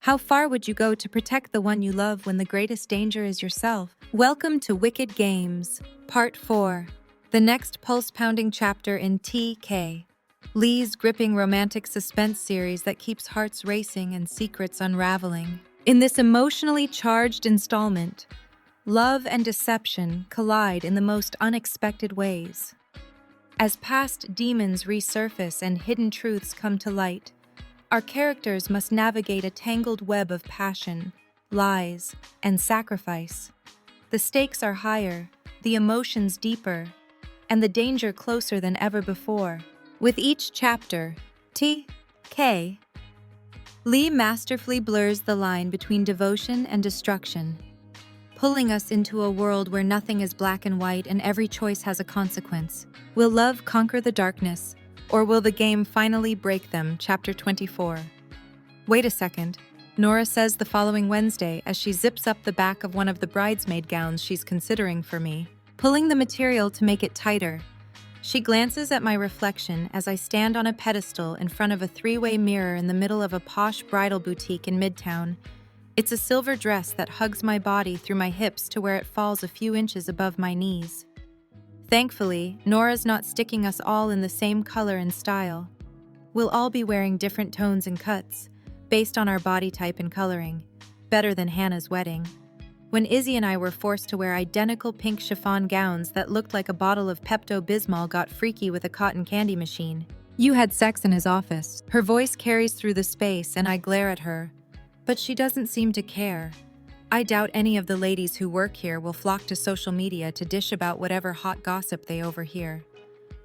How far would you go to protect the one you love when the greatest danger is yourself? Welcome to Wicked Games, Part 4. The next pulse-pounding chapter in TK. Leigh's gripping romantic suspense series that keeps hearts racing and secrets unraveling. In this emotionally charged installment, love and deception collide in the most unexpected ways. As past demons resurface and hidden truths come to light, our characters must navigate a tangled web of passion, lies, and sacrifice. The stakes are higher, the emotions deeper, and the danger closer than ever before. With each chapter, TK, Leigh masterfully blurs the line between devotion and destruction, pulling us into a world where nothing is black and white and every choice has a consequence. Will love conquer the darkness, or will the game finally break them? Chapter 24. Wait a second. Nora says the following Wednesday as she zips up the back of one of the bridesmaid gowns she's considering for me, pulling the material to make it tighter. She glances at my reflection as I stand on a pedestal in front of a three-way mirror in the middle of a posh bridal boutique in Midtown. It's a silver dress that hugs my body through my hips to where it falls a few inches above my knees. Thankfully, Nora's not sticking us all in the same color and style. We'll all be wearing different tones and cuts, based on our body type and coloring, better than Hannah's wedding. When Izzy and I were forced to wear identical pink chiffon gowns that looked like a bottle of Pepto-Bismol got freaky with a cotton candy machine. You had sex in his office. Her voice carries through the space and I glare at her, but she doesn't seem to care. I doubt any of the ladies who work here will flock to social media to dish about whatever hot gossip they overhear.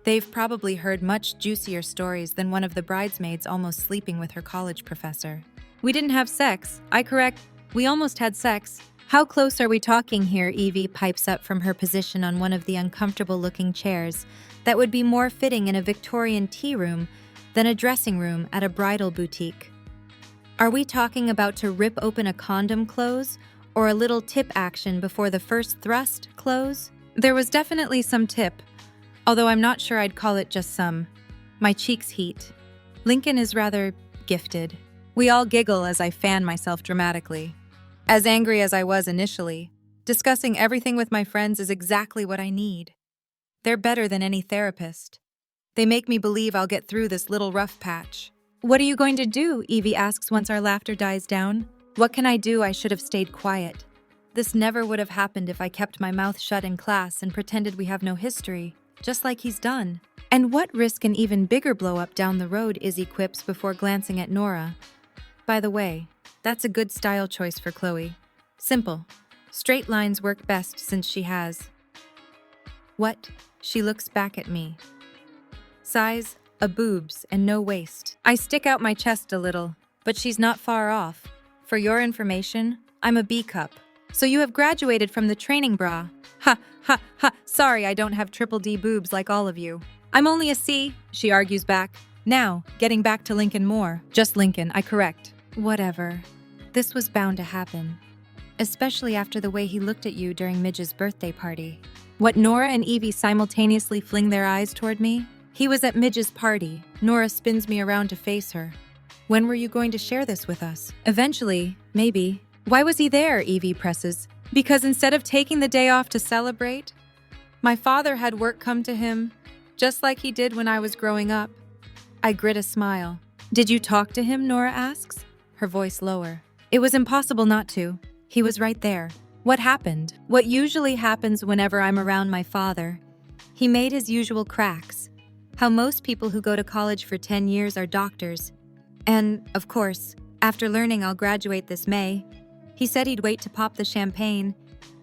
They've probably heard much juicier stories than one of the bridesmaids almost sleeping with her college professor. We didn't have sex. I correct. We almost had sex. How close are we talking here? Evie pipes up from her position on one of the uncomfortable-looking chairs that would be more fitting in a Victorian tea room than a dressing room at a bridal boutique. Are we talking about to rip open a condom close or a little tip action before the first thrust close? There was definitely some tip, although I'm not sure I'd call it just some. My cheeks heat. Lincoln is rather gifted. We all giggle as I fan myself dramatically. As angry as I was initially, discussing everything with my friends is exactly what I need. They're better than any therapist. They make me believe I'll get through this little rough patch. What are you going to do? Evie asks once our laughter dies down. What can I do? I should have stayed quiet. This never would have happened if I kept my mouth shut in class and pretended we have no history, just like he's done. And what risk an even bigger blow-up down the road? Izzy quips before glancing at Nora. By the way, that's a good style choice for Chloe. Simple. Straight lines work best since she has. What? She looks back at me. Size, a boobs, and no waist. I stick out my chest a little, but she's not far off. For your information, I'm a B cup. So you have graduated from the training bra. Ha, ha, ha. Sorry, I don't have triple D boobs like all of you. I'm only a C, she argues back. Now, getting back to Lincoln Moore. Just Lincoln, I correct. Whatever. This was bound to happen. Especially after the way he looked at you during Midge's birthday party. What, Nora and Evie simultaneously fling their eyes toward me? He was at Midge's party. Nora spins me around to face her. When were you going to share this with us? Eventually, maybe. Why was he there? Evie presses. Because instead of taking the day off to celebrate, my father had work come to him, just like he did when I was growing up. I grit a smile. Did you talk to him? Nora asks, her voice lower. It was impossible not to. He was right there. What happened? What usually happens whenever I'm around my father. He made his usual cracks. How most people who go to college for 10 years are doctors. And, of course, after learning I'll graduate this May, he said he'd wait to pop the champagne.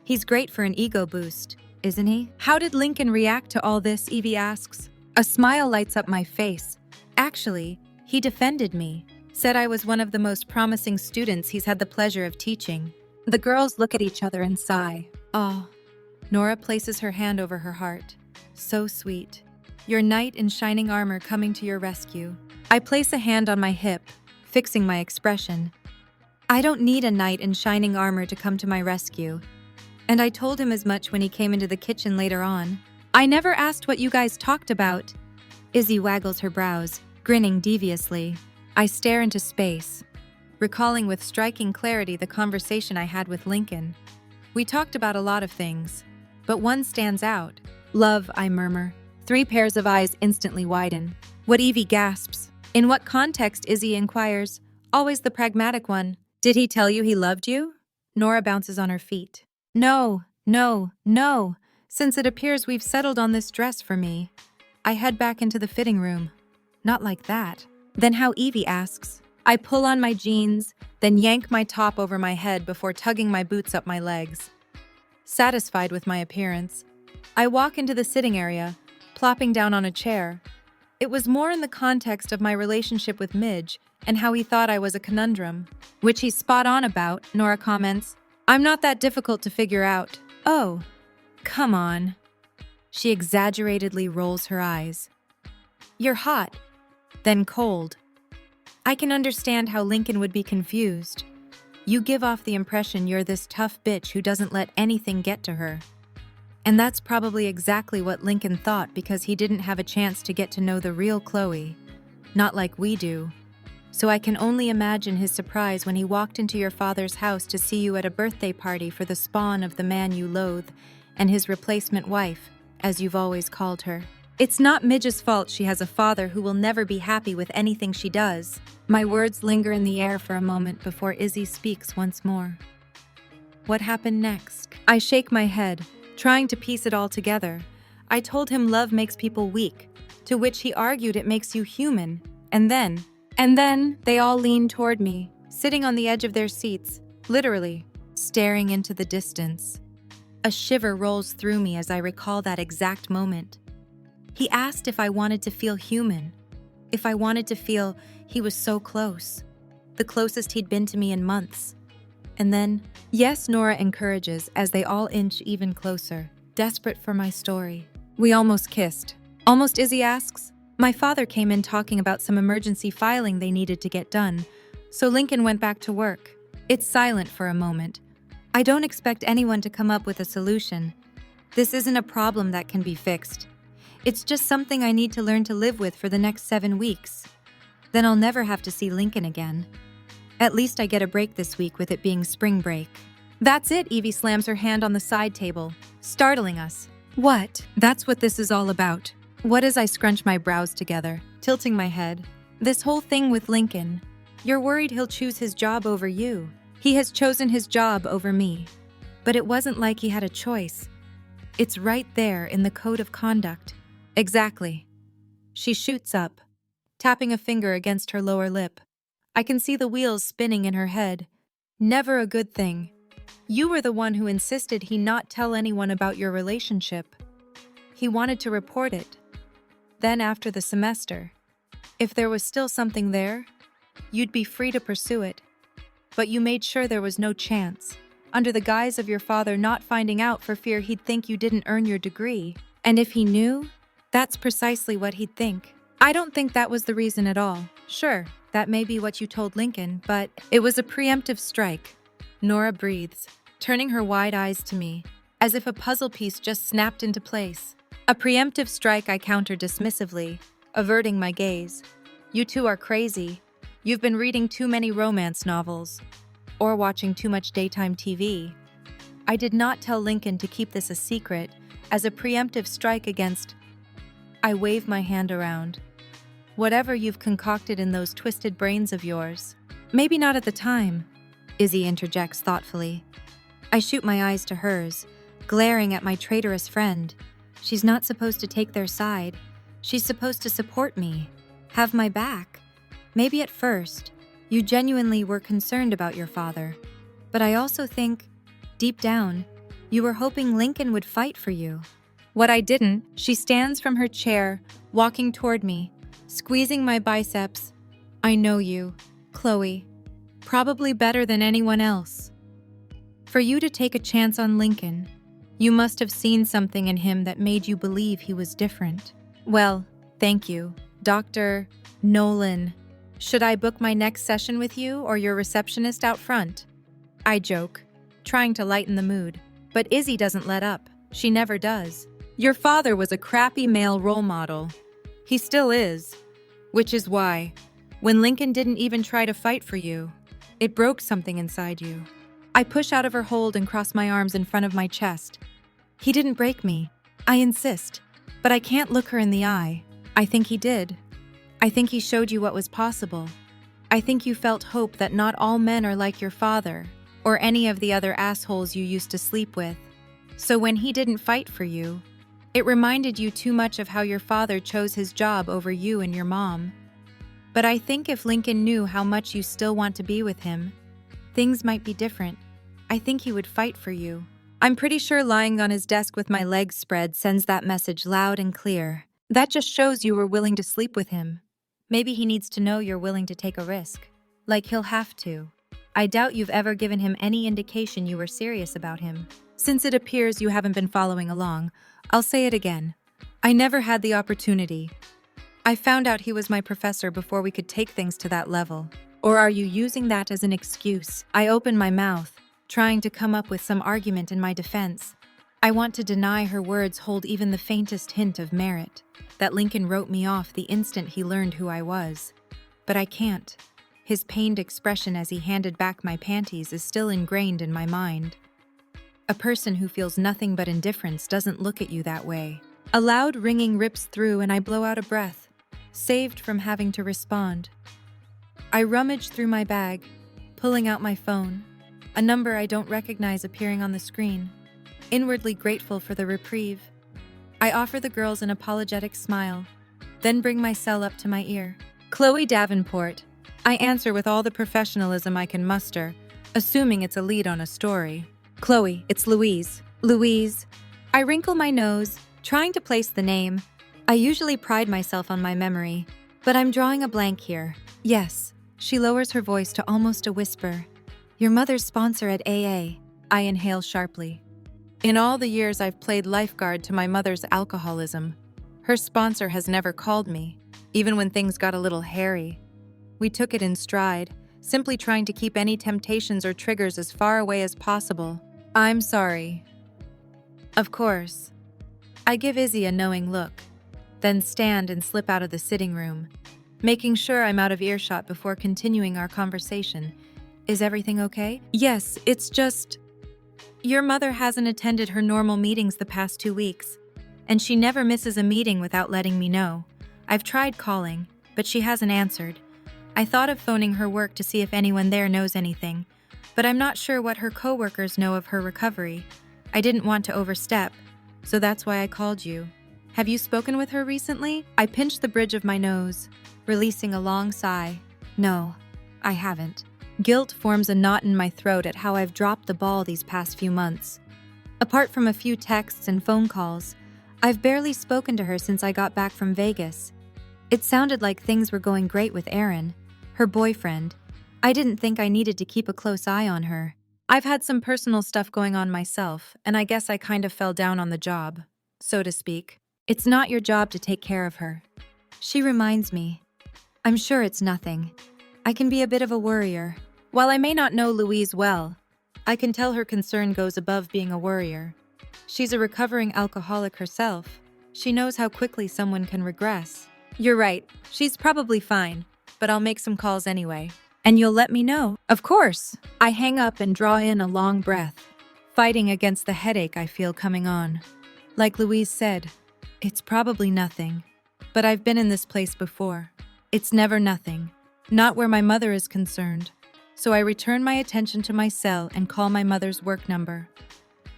He's great for an ego boost, isn't he? How did Lincoln react to all this? Evie asks. A smile lights up my face. Actually, he defended me, said I was one of the most promising students he's had the pleasure of teaching. The girls look at each other and sigh. Oh. Nora places her hand over her heart. So sweet. Your knight in shining armor coming to your rescue. I place a hand on my hip, fixing my expression. I don't need a knight in shining armor to come to my rescue. And I told him as much when he came into the kitchen later on. I never asked what you guys talked about. Izzy waggles her brows, grinning deviously. I stare into space. recalling with striking clarity the conversation I had with Lincoln. We talked about a lot of things, but one stands out. Love, I murmur. 3 pairs of eyes instantly widen. What Evie gasps. In what context, Izzy inquires. Always the pragmatic one. Did he tell you he loved you? Nora bounces on her feet. No, no, no. Since it appears we've settled on this dress for me. I head back into the fitting room. Not like that. Then how, Evie asks. I pull on my jeans, then yank my top over my head before tugging my boots up my legs. Satisfied with my appearance, I walk into the sitting area, plopping down on a chair. It was more in the context of my relationship with Midge and how he thought I was a conundrum. Which he's spot on about, Nora comments. I'm not that difficult to figure out. Oh, come on. She exaggeratedly rolls her eyes. You're hot, then cold. I can understand how Lincoln would be confused. You give off the impression you're this tough bitch who doesn't let anything get to her. And that's probably exactly what Lincoln thought because he didn't have a chance to get to know the real Chloe. Not like we do. So I can only imagine his surprise when he walked into your father's house to see you at a birthday party for the spawn of the man you loathe and his replacement wife, as you've always called her. It's not Midge's fault she has a father who will never be happy with anything she does. My words linger in the air for a moment before Izzy speaks once more. What happened next? I shake my head, trying to piece it all together. I told him love makes people weak, to which he argued it makes you human. And then they all leaned toward me, sitting on the edge of their seats, literally, staring into the distance. A shiver rolls through me as I recall that exact moment. He asked if I wanted to feel human, if I wanted to feel he was so close, the closest he'd been to me in months. And then, yes, Nora encourages as they all inch even closer, desperate for my story. We almost kissed. Almost, Izzy asks. My father came in talking about some emergency filing they needed to get done, so Lincoln went back to work. It's silent for a moment. I don't expect anyone to come up with a solution. This isn't a problem that can be fixed. It's just something I need to learn to live with for the next 7 weeks. Then I'll never have to see Lincoln again. At least I get a break this week with it being spring break. That's it, Evie slams her hand on the side table, startling us. What? That's what this is all about. What as I scrunch my brows together, tilting my head. This whole thing with Lincoln. You're worried he'll choose his job over you. He has chosen his job over me. But it wasn't like he had a choice. It's right there in the code of conduct. Exactly. She shoots up, tapping a finger against her lower lip. I can see the wheels spinning in her head. Never a good thing. You were the one who insisted he not tell anyone about your relationship. He wanted to report it. Then after the semester, if there was still something there, you'd be free to pursue it. But you made sure there was no chance, under the guise of your father not finding out for fear he'd think you didn't earn your degree. And if he knew, that's precisely what he'd think. I don't think that was the reason at all. Sure, that may be what you told Lincoln, but it was a preemptive strike. Nora breathes, turning her wide eyes to me, as if a puzzle piece just snapped into place. A preemptive strike, I counter dismissively, averting my gaze. You two are crazy. You've been reading too many romance novels, or watching too much daytime TV. I did not tell Lincoln to keep this a secret, as a preemptive strike against... I wave my hand around. Whatever you've concocted in those twisted brains of yours. Maybe not at the time, Izzy interjects thoughtfully. I shoot my eyes to hers, glaring at my traitorous friend. She's not supposed to take their side. She's supposed to support me, have my back. Maybe at first, you genuinely were concerned about your father. But I also think, deep down, you were hoping Lincoln would fight for you. What I didn't, she stands from her chair, walking toward me, squeezing my biceps. I know you, Chloe, probably better than anyone else. For you to take a chance on Lincoln, you must have seen something in him that made you believe he was different. Well, thank you, Dr. Nolan. Should I book my next session with you or your receptionist out front? I joke, trying to lighten the mood. But Izzy doesn't let up. She never does. Your father was a crappy male role model. He still is. Which is why, when Lincoln didn't even try to fight for you, It broke something inside you. I push out of her hold and cross my arms in front of my chest. He didn't break me. I insist. But I can't look her in the eye. I think he did. I think he showed you what was possible. I think you felt hope that not all men are like your father, or any of the other assholes you used to sleep with. So when he didn't fight for you, it reminded you too much of how your father chose his job over you and your mom. But I think if Lincoln knew how much you still want to be with him, things might be different. I think he would fight for you. I'm pretty sure lying on his desk with my legs spread sends that message loud and clear. That just shows you were willing to sleep with him. Maybe he needs to know you're willing to take a risk. Like he'll have to. I doubt you've ever given him any indication you were serious about him. Since it appears you haven't been following along, I'll say it again. I never had the opportunity. I found out he was my professor before we could take things to that level. Or are you using that as an excuse? I open my mouth, trying to come up with some argument in my defense. I want to deny her words hold even the faintest hint of merit, that Lincoln wrote me off the instant he learned who I was. But I can't. His pained expression as he handed back my panties is still ingrained in my mind. A person who feels nothing but indifference doesn't look at you that way. A loud ringing rips through and I blow out a breath, saved from having to respond. I rummage through my bag, pulling out my phone, a number I don't recognize appearing on the screen, inwardly grateful for the reprieve. I offer the girls an apologetic smile, then bring my cell up to my ear. Chloe Davenport. I answer with all the professionalism I can muster, assuming it's a lead on a story. Chloe, it's Louise. Louise. I wrinkle my nose, trying to place the name. I usually pride myself on my memory, but I'm drawing a blank here. Yes. She lowers her voice to almost a whisper. Your mother's sponsor at AA. I inhale sharply. In all the years I've played lifeguard to my mother's alcoholism, her sponsor has never called me, even when things got a little hairy. We took it in stride, simply trying to keep any temptations or triggers as far away as possible. I'm sorry. Of course. I give Izzy a knowing look, then stand and slip out of the sitting room, making sure I'm out of earshot before continuing our conversation. Is everything okay? Yes, it's just... Your mother hasn't attended her normal meetings the past 2 weeks, and she never misses a meeting without letting me know. I've tried calling, but she hasn't answered. I thought of phoning her work to see if anyone there knows anything, but I'm not sure what her coworkers know of her recovery. I didn't want to overstep, so that's why I called you. Have you spoken with her recently? I pinch the bridge of my nose, releasing a long sigh. No, I haven't. Guilt forms a knot in my throat at how I've dropped the ball these past few months. Apart from a few texts and phone calls, I've barely spoken to her since I got back from Vegas. It sounded like things were going great with Aaron, her boyfriend. I didn't think I needed to keep a close eye on her. I've had some personal stuff going on myself, and I guess I kind of fell down on the job, so to speak. It's not your job to take care of her. She reminds me. I'm sure it's nothing. I can be a bit of a worrier. While I may not know Louise well, I can tell her concern goes above being a worrier. She's a recovering alcoholic herself. She knows how quickly someone can regress. You're right, she's probably fine, but I'll make some calls anyway. And you'll let me know? Of course. I hang up and draw in a long breath, fighting against the headache I feel coming on. Like Louise said, it's probably nothing. But I've been in this place before. It's never nothing. Not where my mother is concerned. So I return my attention to my cell and call my mother's work number.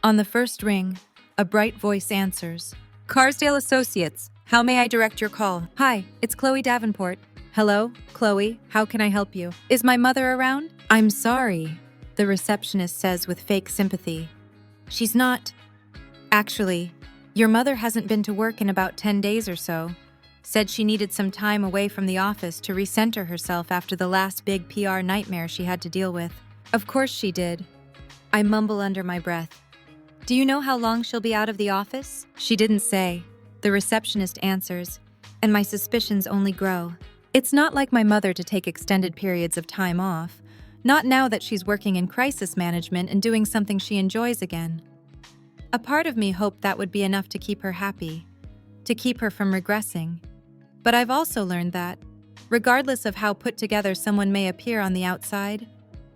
On the first ring, a bright voice answers. Carsdale Associates, how may I direct your call? Hi, it's Chloe Davenport. Hello, Chloe, how can I help you? Is my mother around? I'm sorry, the receptionist says with fake sympathy. She's not. Actually, your mother hasn't been to work in about 10 days or so. Said she needed some time away from the office to recenter herself after the last big PR nightmare she had to deal with. Of course she did. I mumble under my breath. Do you know how long she'll be out of the office? She didn't say. The receptionist answers, and my suspicions only grow. It's not like my mother to take extended periods of time off, not now that she's working in crisis management and doing something she enjoys again. A part of me hoped that would be enough to keep her happy, to keep her from regressing. But I've also learned that, regardless of how put together someone may appear on the outside,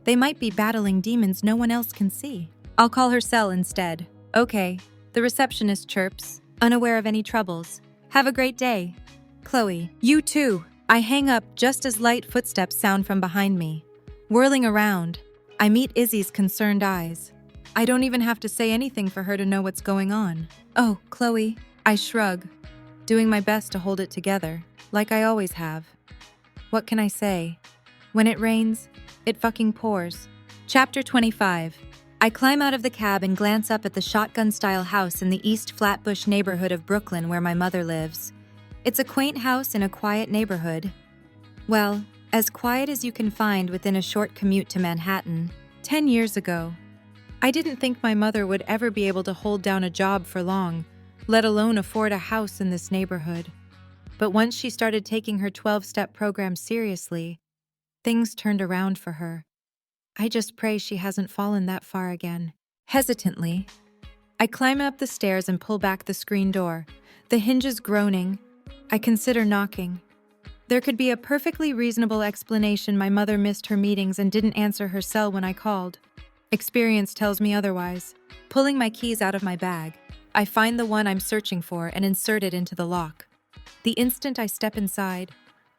They might be battling demons no one else can see. I'll call her cell instead. Okay, the receptionist chirps, unaware of any troubles. Have a great day. Chloe, you too. I hang up just as light footsteps sound from behind me. Whirling around, I meet Izzy's concerned eyes. I don't even have to say anything for her to know what's going on. Oh, Chloe, I shrug, doing my best to hold it together, like I always have. What can I say? When it rains, it fucking pours. Chapter 25. I climb out of the cab and glance up at the shotgun-style house in the East Flatbush neighborhood of Brooklyn where my mother lives. It's a quaint house in a quiet neighborhood. Well, as quiet as you can find within a short commute to Manhattan. 10 years ago, I didn't think my mother would ever be able to hold down a job for long, let alone afford a house in this neighborhood. But once she started taking her 12-step program seriously, things turned around for her. I just pray she hasn't fallen that far again. Hesitantly, I climb up the stairs and pull back the screen door, the hinges groaning. I consider knocking. There could be a perfectly reasonable explanation my mother missed her meetings and didn't answer her cell when I called. Experience tells me otherwise. Pulling my keys out of my bag, I find the one I'm searching for and insert it into the lock. The instant I step inside,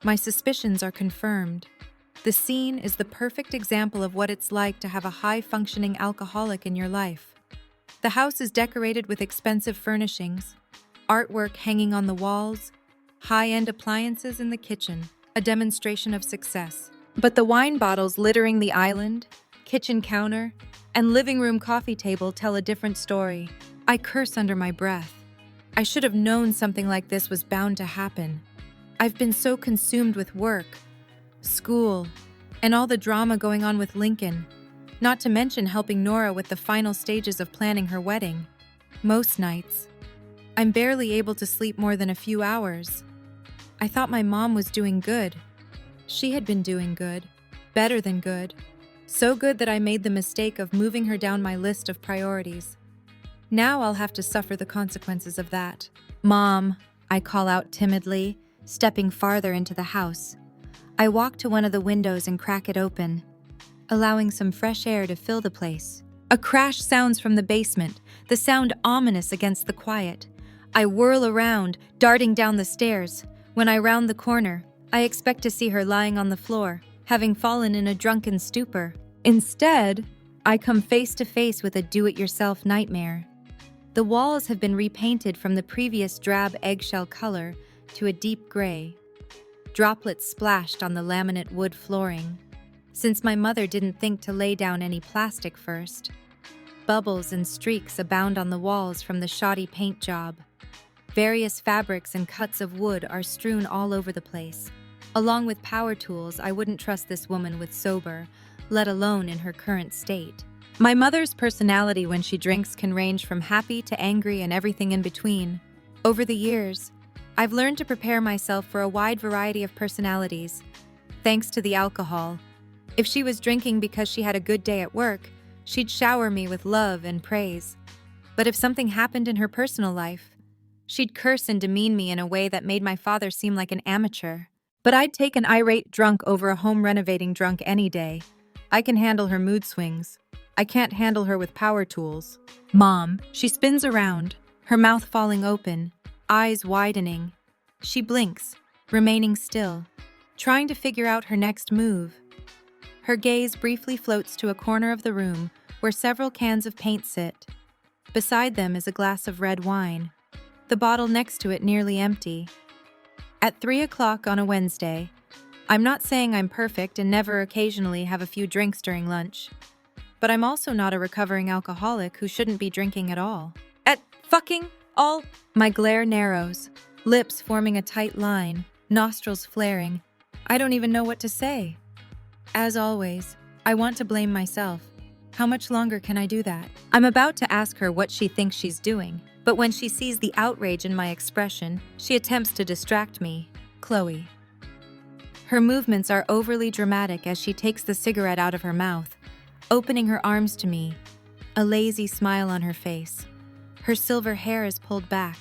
my suspicions are confirmed. The scene is the perfect example of what it's like to have a high-functioning alcoholic in your life. The house is decorated with expensive furnishings, artwork hanging on the walls, high-end appliances in the kitchen, a demonstration of success. But the wine bottles littering the island, kitchen counter, and living room coffee table tell a different story. I curse under my breath. I should have known something like this was bound to happen. I've been so consumed with work, school, and all the drama going on with Lincoln, not to mention helping Nora with the final stages of planning her wedding. Most nights, I'm barely able to sleep more than a few hours. I thought my mom was doing good. She had been doing good, better than good. So good that I made the mistake of moving her down my list of priorities. Now I'll have to suffer the consequences of that. Mom, I call out timidly, stepping farther into the house. I walk to one of the windows and crack it open, allowing some fresh air to fill the place. A crash sounds from the basement, the sound ominous against the quiet. I whirl around, darting down the stairs. When I round the corner, I expect to see her lying on the floor, having fallen in a drunken stupor. Instead, I come face to face with a do-it-yourself nightmare. The walls have been repainted from the previous drab eggshell color to a deep gray. Droplets splashed on the laminate wood flooring, since my mother didn't think to lay down any plastic first. Bubbles and streaks abound on the walls from the shoddy paint job. Various fabrics and cuts of wood are strewn all over the place. Along with power tools, I wouldn't trust this woman with sober, let alone in her current state. My mother's personality when she drinks can range from happy to angry and everything in between. Over the years, I've learned to prepare myself for a wide variety of personalities, thanks to the alcohol. If she was drinking because she had a good day at work, she'd shower me with love and praise. But if something happened in her personal life, she'd curse and demean me in a way that made my father seem like an amateur. But I'd take an irate drunk over a home-renovating drunk any day. I can handle her mood swings. I can't handle her with power tools. Mom, she spins around, her mouth falling open, eyes widening. She blinks, remaining still, trying to figure out her next move. Her gaze briefly floats to a corner of the room where several cans of paint sit. Beside them is a glass of red wine, the bottle next to it nearly empty. At 3 o'clock on a Wednesday, I'm not saying I'm perfect and never occasionally have a few drinks during lunch, but I'm also not a recovering alcoholic who shouldn't be drinking at all. At fucking all? My glare narrows, lips forming a tight line, nostrils flaring. I don't even know what to say. As always, I want to blame myself. How much longer can I do that? I'm about to ask her what she thinks she's doing, but when she sees the outrage in my expression, she attempts to distract me. Chloe. Her movements are overly dramatic as she takes the cigarette out of her mouth, opening her arms to me, a lazy smile on her face. Her silver hair is pulled back,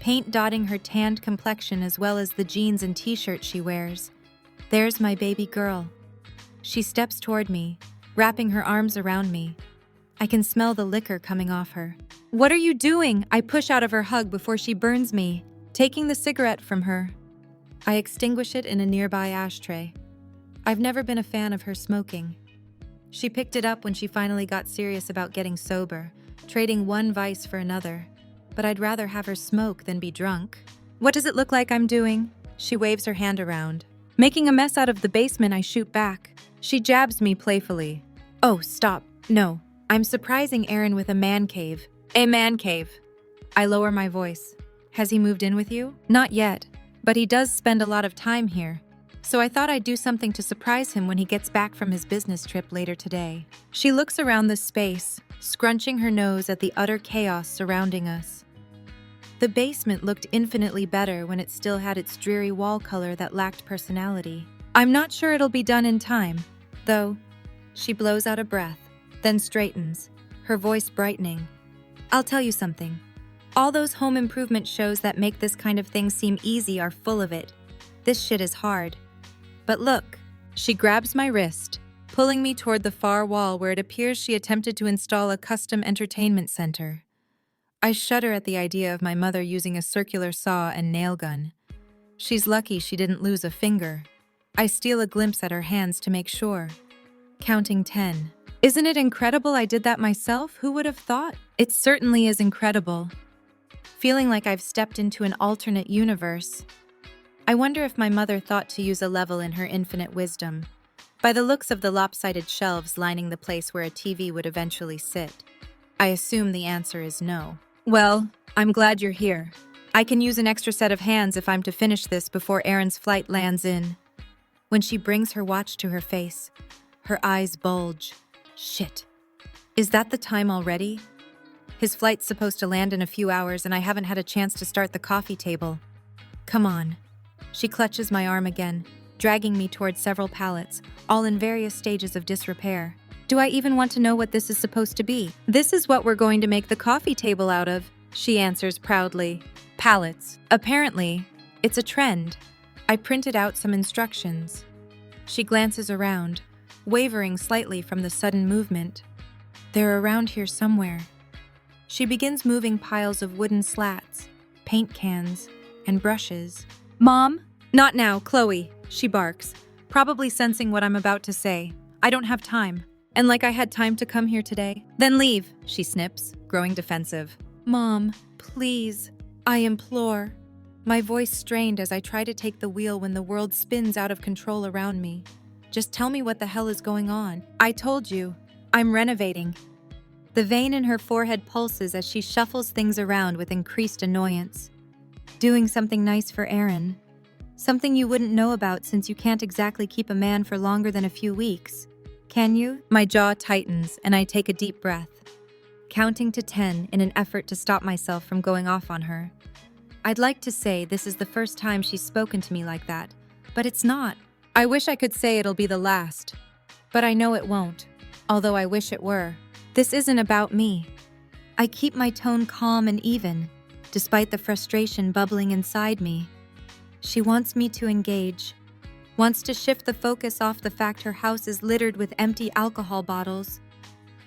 paint dotting her tanned complexion as well as the jeans and t-shirt she wears. There's my baby girl. She steps toward me, wrapping her arms around me. I can smell the liquor coming off her. "What are you doing?" I push out of her hug before she burns me, taking the cigarette from her. I extinguish it in a nearby ashtray. I've never been a fan of her smoking. She picked it up when she finally got serious about getting sober, trading one vice for another. But I'd rather have her smoke than be drunk. "What does it look like I'm doing?" She waves her hand around. Making a mess out of the basement, I shoot back. She jabs me playfully. "Oh, stop. No. I'm surprising Aaron with a man cave." "A man cave." I lower my voice. "Has he moved in with you?" "Not yet, but he does spend a lot of time here. So I thought I'd do something to surprise him when he gets back from his business trip later today." She looks around the space, scrunching her nose at the utter chaos surrounding us. The basement looked infinitely better when it still had its dreary wall color that lacked personality. "I'm not sure it'll be done in time, though." She blows out a breath, then straightens, her voice brightening. "I'll tell you something. All those home improvement shows that make this kind of thing seem easy are full of it. This shit is hard. But look." She grabs my wrist, pulling me toward the far wall where it appears she attempted to install a custom entertainment center. I shudder at the idea of my mother using a circular saw and nail gun. She's lucky she didn't lose a finger. I steal a glimpse at her hands to make sure. Counting 10. Isn't it incredible I did that myself? Who would have thought? It certainly is incredible. Feeling like I've stepped into an alternate universe. I wonder if my mother thought to use a level in her infinite wisdom. By the looks of the lopsided shelves lining the place where a TV would eventually sit, I assume the answer is no. "Well, I'm glad you're here. I can use an extra set of hands if I'm to finish this before Aaron's flight lands in." When she brings her watch to her face, her eyes bulge. Shit. Is that the time already? His flight's supposed to land in a few hours and I haven't had a chance to start the coffee table. Come on. She clutches my arm again, dragging me toward several pallets, all in various stages of disrepair. Do I even want to know what this is supposed to be? "This is what we're going to make the coffee table out of," she answers proudly. "Pallets. Apparently, it's a trend." I printed out some instructions. She glances around, wavering slightly from the sudden movement. "They're around here somewhere." She begins moving piles of wooden slats, paint cans, and brushes. "Mom?" "Not now, Chloe," she barks, probably sensing what I'm about to say. "I don't have time. And like I had time to come here today." "Then leave," she snips, growing defensive. "Mom, please, I implore." My voice strained as I try to take the wheel when the world spins out of control around me. "Just tell me what the hell is going on." "I told you. I'm renovating." The vein in her forehead pulses as she shuffles things around with increased annoyance. "Doing something nice for Aaron. Something you wouldn't know about since you can't exactly keep a man for longer than a few weeks. Can you?" My jaw tightens and I take a deep breath, counting to 10 in an effort to stop myself from going off on her. I'd like to say this is the first time she's spoken to me like that, but it's not. I wish I could say it'll be the last, but I know it won't, although I wish it were. This isn't about me. I keep my tone calm and even, despite the frustration bubbling inside me. She wants me to engage, wants to shift the focus off the fact her house is littered with empty alcohol bottles.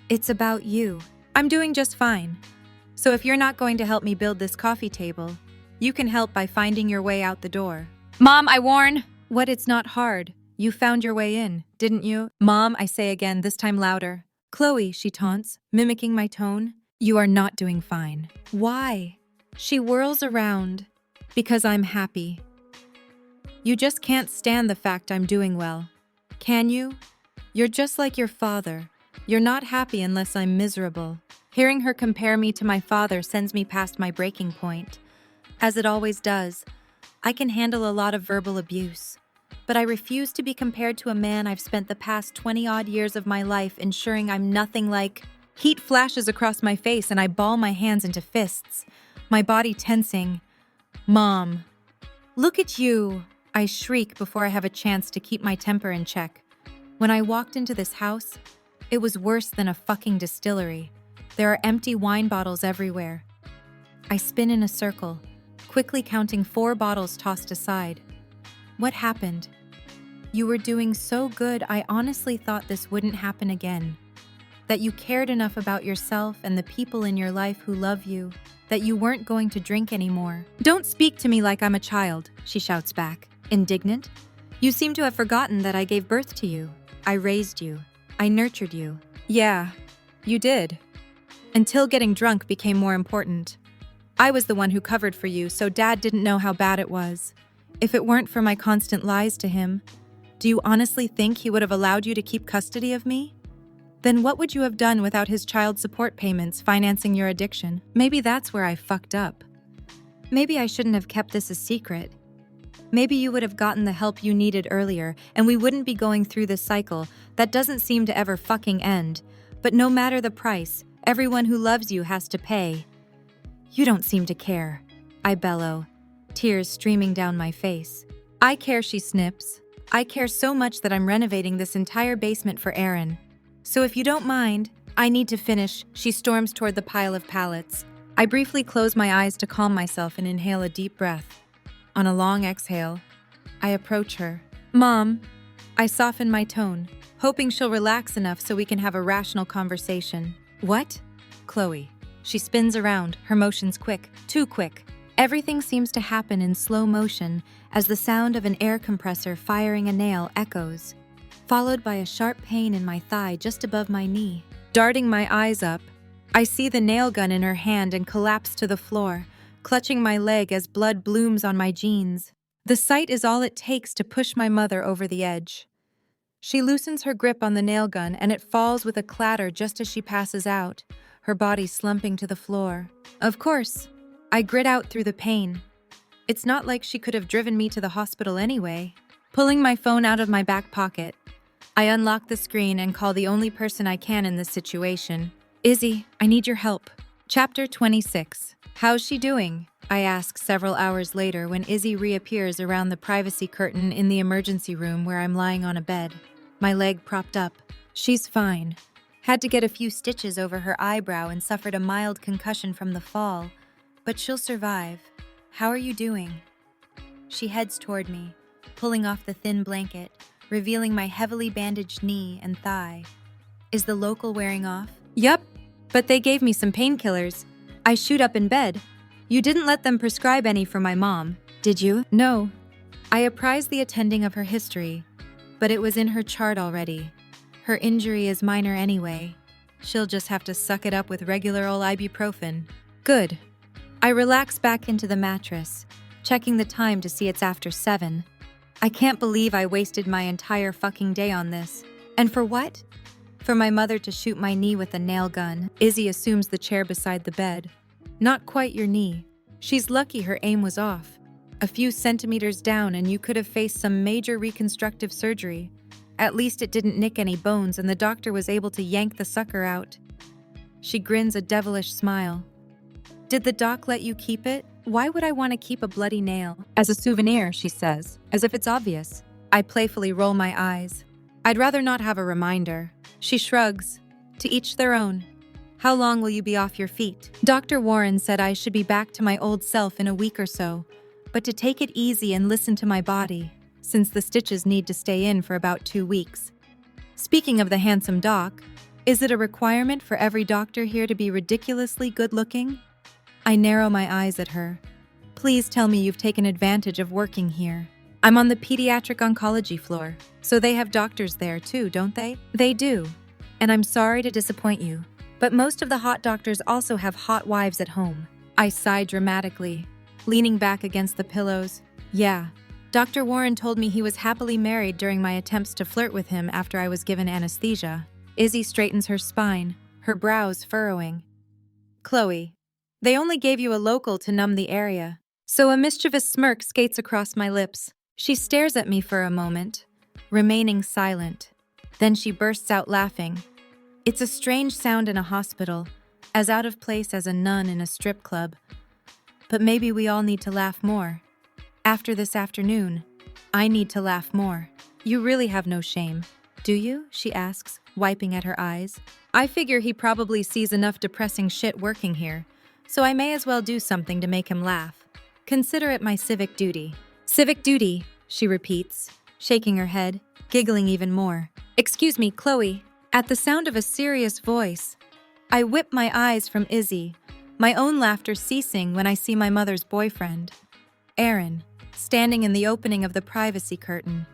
"It's about you." "I'm doing just fine. So if you're not going to help me build this coffee table, you can help by finding your way out the door." "Mom, I warn." "What? It's not hard. You found your way in, didn't you?" "Mom," I say again, this time louder. "Chloe," she taunts, mimicking my tone. "You are not doing fine." "Why?" She whirls around. "Because I'm happy." "You just can't stand the fact I'm doing well. Can you? You're just like your father. You're not happy unless I'm miserable." Hearing her compare me to my father sends me past my breaking point. As it always does, I can handle a lot of verbal abuse, but I refuse to be compared to a man I've spent the past 20-odd years of my life ensuring I'm nothing like. Heat flashes across my face and I ball my hands into fists, my body tensing. "Mom, look at you!" I shriek before I have a chance to keep my temper in check. When I walked into this house, it was worse than a fucking distillery. There are empty wine bottles everywhere. I spin in a circle, quickly counting 4 bottles tossed aside. What happened? You were doing so good, I honestly thought this wouldn't happen again. That you cared enough about yourself and the people in your life who love you, that you weren't going to drink anymore. Don't speak to me like I'm a child, she shouts back, indignant. You seem to have forgotten that I gave birth to you. I raised you. I nurtured you. Yeah, you did. Until getting drunk became more important. I was the one who covered for you, so Dad didn't know how bad it was. If it weren't for my constant lies to him, do you honestly think he would have allowed you to keep custody of me? Then what would you have done without his child support payments financing your addiction? Maybe that's where I fucked up. Maybe I shouldn't have kept this a secret. Maybe you would have gotten the help you needed earlier, and we wouldn't be going through this cycle that doesn't seem to ever fucking end. But no matter the price, everyone who loves you has to pay. You don't seem to care, I bellow, tears streaming down my face. I care, she snips. I care so much that I'm renovating this entire basement for Aaron. So if you don't mind, I need to finish, she storms toward the pile of pallets. I briefly close my eyes to calm myself and inhale a deep breath. On a long exhale, I approach her. Mom, I soften my tone, hoping she'll relax enough so we can have a rational conversation. What? Chloe. She spins around, her motions quick, too quick. Everything seems to happen in slow motion as the sound of an air compressor firing a nail echoes, followed by a sharp pain in my thigh just above my knee. Darting my eyes up, I see the nail gun in her hand and collapse to the floor, clutching my leg as blood blooms on my jeans. The sight is all it takes to push my mother over the edge. She loosens her grip on the nail gun and it falls with a clatter just as she passes out, her body slumping to the floor. Of course, I grit out through the pain. It's not like she could have driven me to the hospital anyway. Pulling my phone out of my back pocket, I unlock the screen and call the only person I can in this situation. Izzy, I need your help. Chapter 26. How's she doing? I ask several hours later when Izzy reappears around the privacy curtain in the emergency room where I'm lying on a bed, my leg propped up. She's fine. Had to get a few stitches over her eyebrow and suffered a mild concussion from the fall, but she'll survive. How are you doing? She heads toward me, pulling off the thin blanket, revealing my heavily bandaged knee and thigh. Is the local wearing off? Yup, but they gave me some painkillers. I shoot up in bed. You didn't let them prescribe any for my mom, did you? No. I apprised the attending of her history, but it was in her chart already. Her injury is minor anyway. She'll just have to suck it up with regular old ibuprofen. Good. I relax back into the mattress, checking the time to see it's after 7. I can't believe I wasted my entire fucking day on this. And for what? For my mother to shoot my knee with a nail gun. Izzy assumes the chair beside the bed. Not quite your knee. She's lucky her aim was off. A few centimeters down and you could have faced some major reconstructive surgery. At least it didn't nick any bones and the doctor was able to yank the sucker out. She grins a devilish smile. Did the doc let you keep it? Why would I want to keep a bloody nail? As a souvenir, she says, as if it's obvious. I playfully roll my eyes. I'd rather not have a reminder. She shrugs. To each their own. How long will you be off your feet? Dr. Warren said I should be back to my old self in a week or so, but to take it easy and listen to my body, since the stitches need to stay in for about 2 weeks. Speaking of the handsome doc, is it a requirement for every doctor here to be ridiculously good-looking? I narrow my eyes at her. Please tell me you've taken advantage of working here. I'm on the pediatric oncology floor, so they have doctors there too, don't they? They do, and I'm sorry to disappoint you, but most of the hot doctors also have hot wives at home. I sigh dramatically, leaning back against the pillows. Yeah, Dr. Warren told me he was happily married during my attempts to flirt with him after I was given anesthesia. Izzy straightens her spine, her brows furrowing. Chloe, they only gave you a local to numb the area. So a mischievous smirk skates across my lips. She stares at me for a moment, remaining silent. Then she bursts out laughing. It's a strange sound in a hospital, as out of place as a nun in a strip club. But maybe we all need to laugh more. After this afternoon, I need to laugh more. You really have no shame, do you? She asks, wiping at her eyes. I figure he probably sees enough depressing shit working here, so I may as well do something to make him laugh. Consider it my civic duty. Civic duty, she repeats, shaking her head, giggling even more. "Excuse me, Chloe." At the sound of a serious voice, I whip my eyes from Izzy, my own laughter ceasing when I see my mother's boyfriend, Aaron, standing in the opening of the privacy curtain.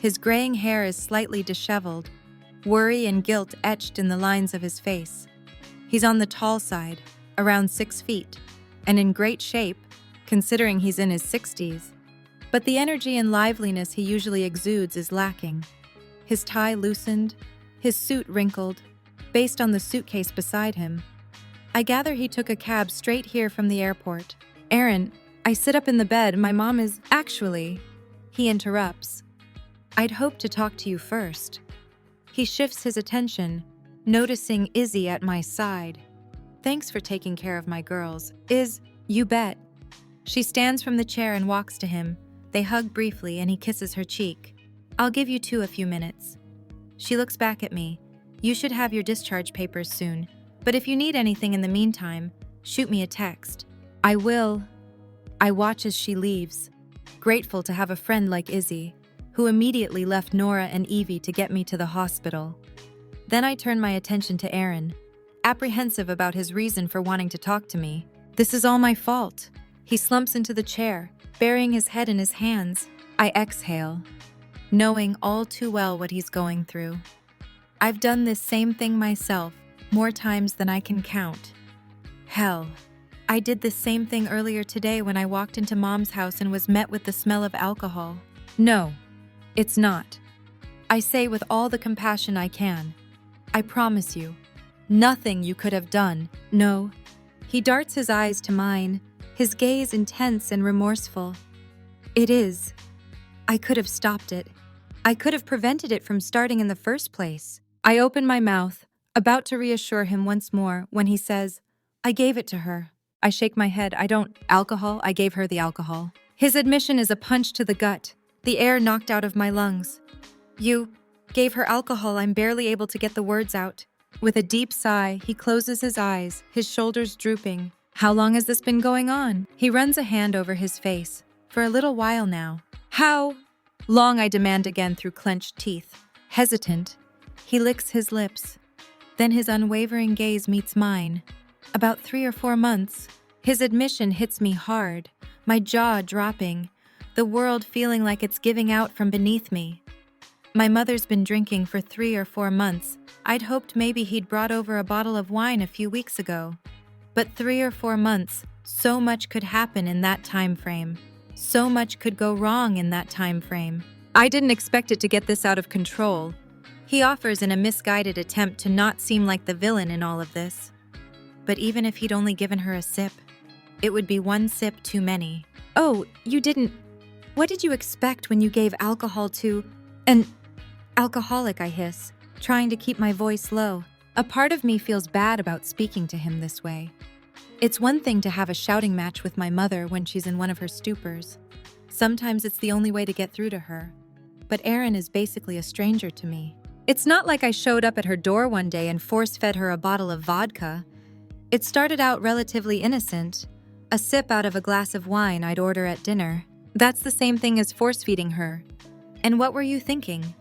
His graying hair is slightly disheveled, worry and guilt etched in the lines of his face. He's on the tall side, around 6 feet, and in great shape, considering he's in his 60s. But the energy and liveliness he usually exudes is lacking. His tie loosened, his suit wrinkled, based on the suitcase beside him. I gather he took a cab straight here from the airport. "Aaron, I sit up in the bed, my mom is actually..." He interrupts. "I'd hoped to talk to you first." He shifts his attention, noticing Izzy at my side. "Thanks for taking care of my girls." "You bet." She stands from the chair and walks to him. They hug briefly and he kisses her cheek. "I'll give you two a few minutes." She looks back at me. "You should have your discharge papers soon, but if you need anything in the meantime, shoot me a text." "I will." I watch as she leaves, grateful to have a friend like Izzy, who immediately left Nora and Evie to get me to the hospital. Then I turn my attention to Aaron, apprehensive about his reason for wanting to talk to me. "This is all my fault." He slumps into the chair, burying his head in his hands. I exhale, knowing all too well what he's going through. I've done this same thing myself, more times than I can count. Hell, I did the same thing earlier today when I walked into Mom's house and was met with the smell of alcohol. "No, it's not," I say with all the compassion I can. "I promise you, nothing you could have done." "No." He darts his eyes to mine, his gaze intense and remorseful. "It is. I could have stopped it. I could have prevented it from starting in the first place." I open my mouth, about to reassure him once more, when he says, "I gave it to her." I shake my head. Alcohol? I gave her the alcohol." His admission is a punch to the gut, the air knocked out of my lungs. "You gave her alcohol." I'm barely able to get the words out. With a deep sigh, he closes his eyes, his shoulders drooping. "How long has this been going on?" He runs a hand over his face. "For a little while now." "How long?" I demand again through clenched teeth. Hesitant, he licks his lips. Then his unwavering gaze meets mine. "About 3 or 4 months." His admission hits me hard, my jaw dropping, the world feeling like it's giving out from beneath me. My mother's been drinking for 3 or 4 months. I'd hoped maybe he'd brought over a bottle of wine a few weeks ago. But 3 or 4 months, so much could happen in that time frame. So much could go wrong in that time frame. I didn't expect it to get this out of control. He offers in a misguided attempt to not seem like the villain in all of this. But even if he'd only given her a sip, it would be 1 sip too many. "Oh, you didn't... What did you expect when you gave alcohol to an alcoholic?" I hiss, trying to keep my voice low. A part of me feels bad about speaking to him this way. It's one thing to have a shouting match with my mother when she's in one of her stupors. Sometimes it's the only way to get through to her. But Aaron is basically a stranger to me. It's not like I showed up at her door one day and force-fed her a bottle of vodka. It started out relatively innocent, a sip out of a glass of wine I'd order at dinner. That's the same thing as force-feeding her. And what were you thinking?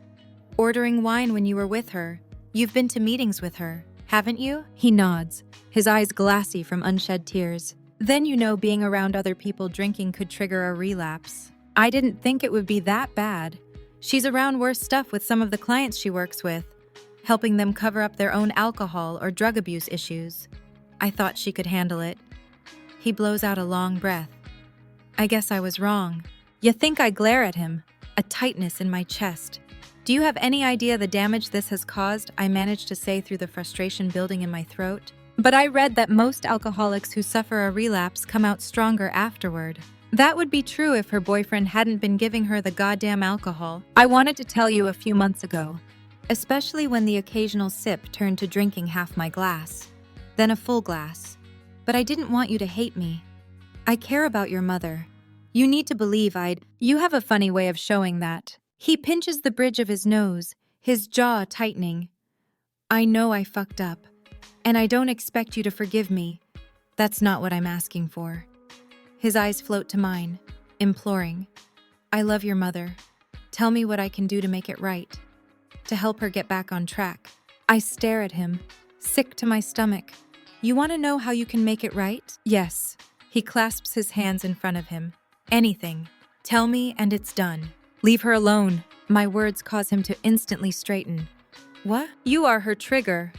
Ordering wine when you were with her. You've been to meetings with her, haven't you? He nods, his eyes glassy from unshed tears. Then you know being around other people drinking could trigger a relapse. I didn't think it would be that bad. She's around worse stuff with some of the clients she works with, helping them cover up their own alcohol or drug abuse issues. I thought she could handle it. He blows out a long breath. I guess I was wrong. You think I glare at him, a tightness in my chest. Do you have any idea the damage this has caused? I managed to say through the frustration building in my throat. But I read that most alcoholics who suffer a relapse come out stronger afterward. That would be true if her boyfriend hadn't been giving her the goddamn alcohol. I wanted to tell you a few months ago, especially when the occasional sip turned to drinking half my glass, then a full glass. But I didn't want you to hate me. I care about your mother. You need to believe You have a funny way of showing that. He pinches the bridge of his nose, his jaw tightening. I know I fucked up, and I don't expect you to forgive me. That's not what I'm asking for. His eyes float to mine, imploring. I love your mother. Tell me what I can do to make it right, to help her get back on track. I stare at him, sick to my stomach. You want to know how you can make it right? Yes. He clasps his hands in front of him. Anything. Tell me and it's done. Leave her alone. My words cause him to instantly straighten. What? You are her trigger.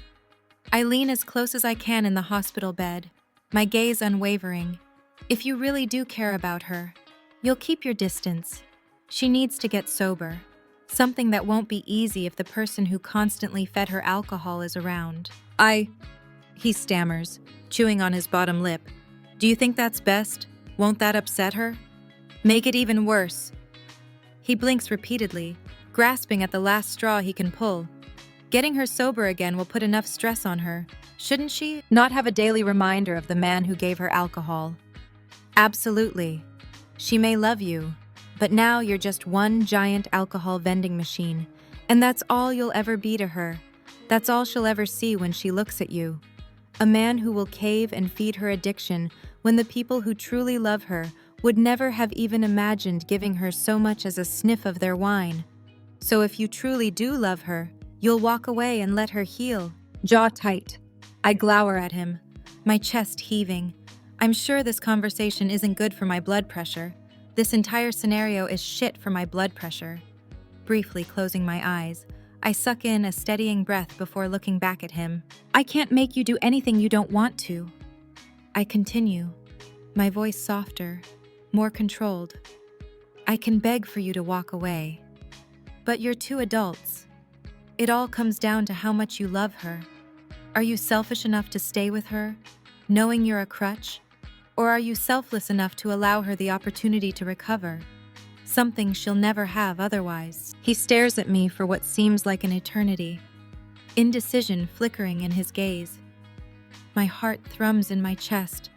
I lean as close as I can in the hospital bed, my gaze unwavering. If you really do care about her, you'll keep your distance. She needs to get sober. Something that won't be easy if the person who constantly fed her alcohol is around. He stammers, chewing on his bottom lip. Do you think that's best? Won't that upset her? Make it even worse. He blinks repeatedly, grasping at the last straw he can pull. Getting her sober again will put enough stress on her. Shouldn't she not have a daily reminder of the man who gave her alcohol? Absolutely. She may love you, but now you're just one giant alcohol vending machine, and that's all you'll ever be to her. That's all she'll ever see when she looks at you. A man who will cave and feed her addiction when the people who truly love her would never have even imagined giving her so much as a sniff of their wine. So if you truly do love her, you'll walk away and let her heal. Jaw tight. I glower at him, my chest heaving. I'm sure this conversation isn't good for my blood pressure. This entire scenario is shit for my blood pressure. Briefly closing my eyes, I suck in a steadying breath before looking back at him. I can't make you do anything you don't want to. I continue, my voice softer, more controlled. I can beg for you to walk away. But you're two adults. It all comes down to how much you love her. Are you selfish enough to stay with her, knowing you're a crutch? Or are you selfless enough to allow her the opportunity to recover? Something she'll never have otherwise. He stares at me for what seems like an eternity, indecision flickering in his gaze. My heart thrums in my chest,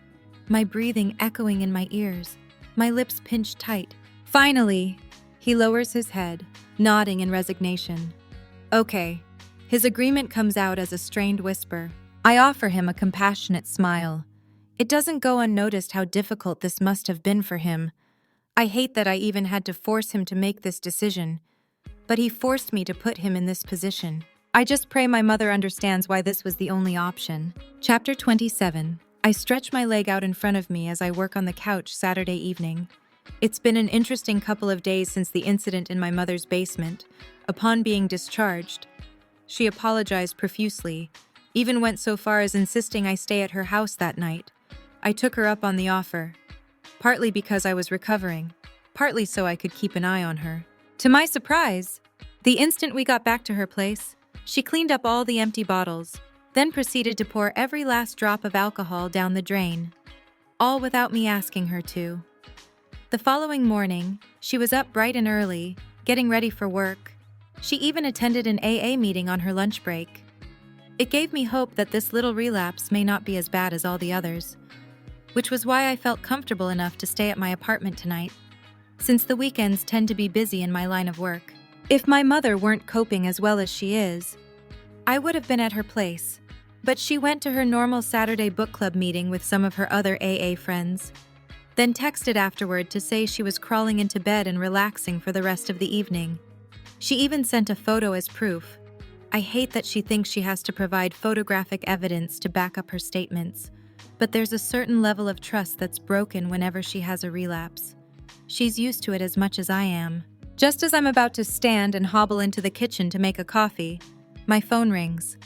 my breathing echoing in my ears, my lips pinched tight. Finally, he lowers his head, nodding in resignation. Okay. His agreement comes out as a strained whisper. I offer him a compassionate smile. It doesn't go unnoticed how difficult this must have been for him. I hate that I even had to force him to make this decision, but he forced me to put him in this position. I just pray my mother understands why this was the only option. Chapter 27. I stretch my leg out in front of me as I work on the couch Saturday evening. It's been an interesting couple of days since the incident in my mother's basement. Upon being discharged, she apologized profusely, even went so far as insisting I stay at her house that night. I took her up on the offer, partly because I was recovering, partly so I could keep an eye on her. To my surprise, the instant we got back to her place, she cleaned up all the empty bottles, then proceeded to pour every last drop of alcohol down the drain, all without me asking her to. The following morning, she was up bright and early, getting ready for work. She even attended an AA meeting on her lunch break. It gave me hope that this little relapse may not be as bad as all the others, which was why I felt comfortable enough to stay at my apartment tonight, since the weekends tend to be busy in my line of work. If my mother weren't coping as well as she is, I would have been at her place, but she went to her normal Saturday book club meeting with some of her other AA friends, then texted afterward to say she was crawling into bed and relaxing for the rest of the evening. She even sent a photo as proof. I hate that she thinks she has to provide photographic evidence to back up her statements, but there's a certain level of trust that's broken whenever she has a relapse. She's used to it as much as I am. Just as I'm about to stand and hobble into the kitchen to make a coffee, my phone rings,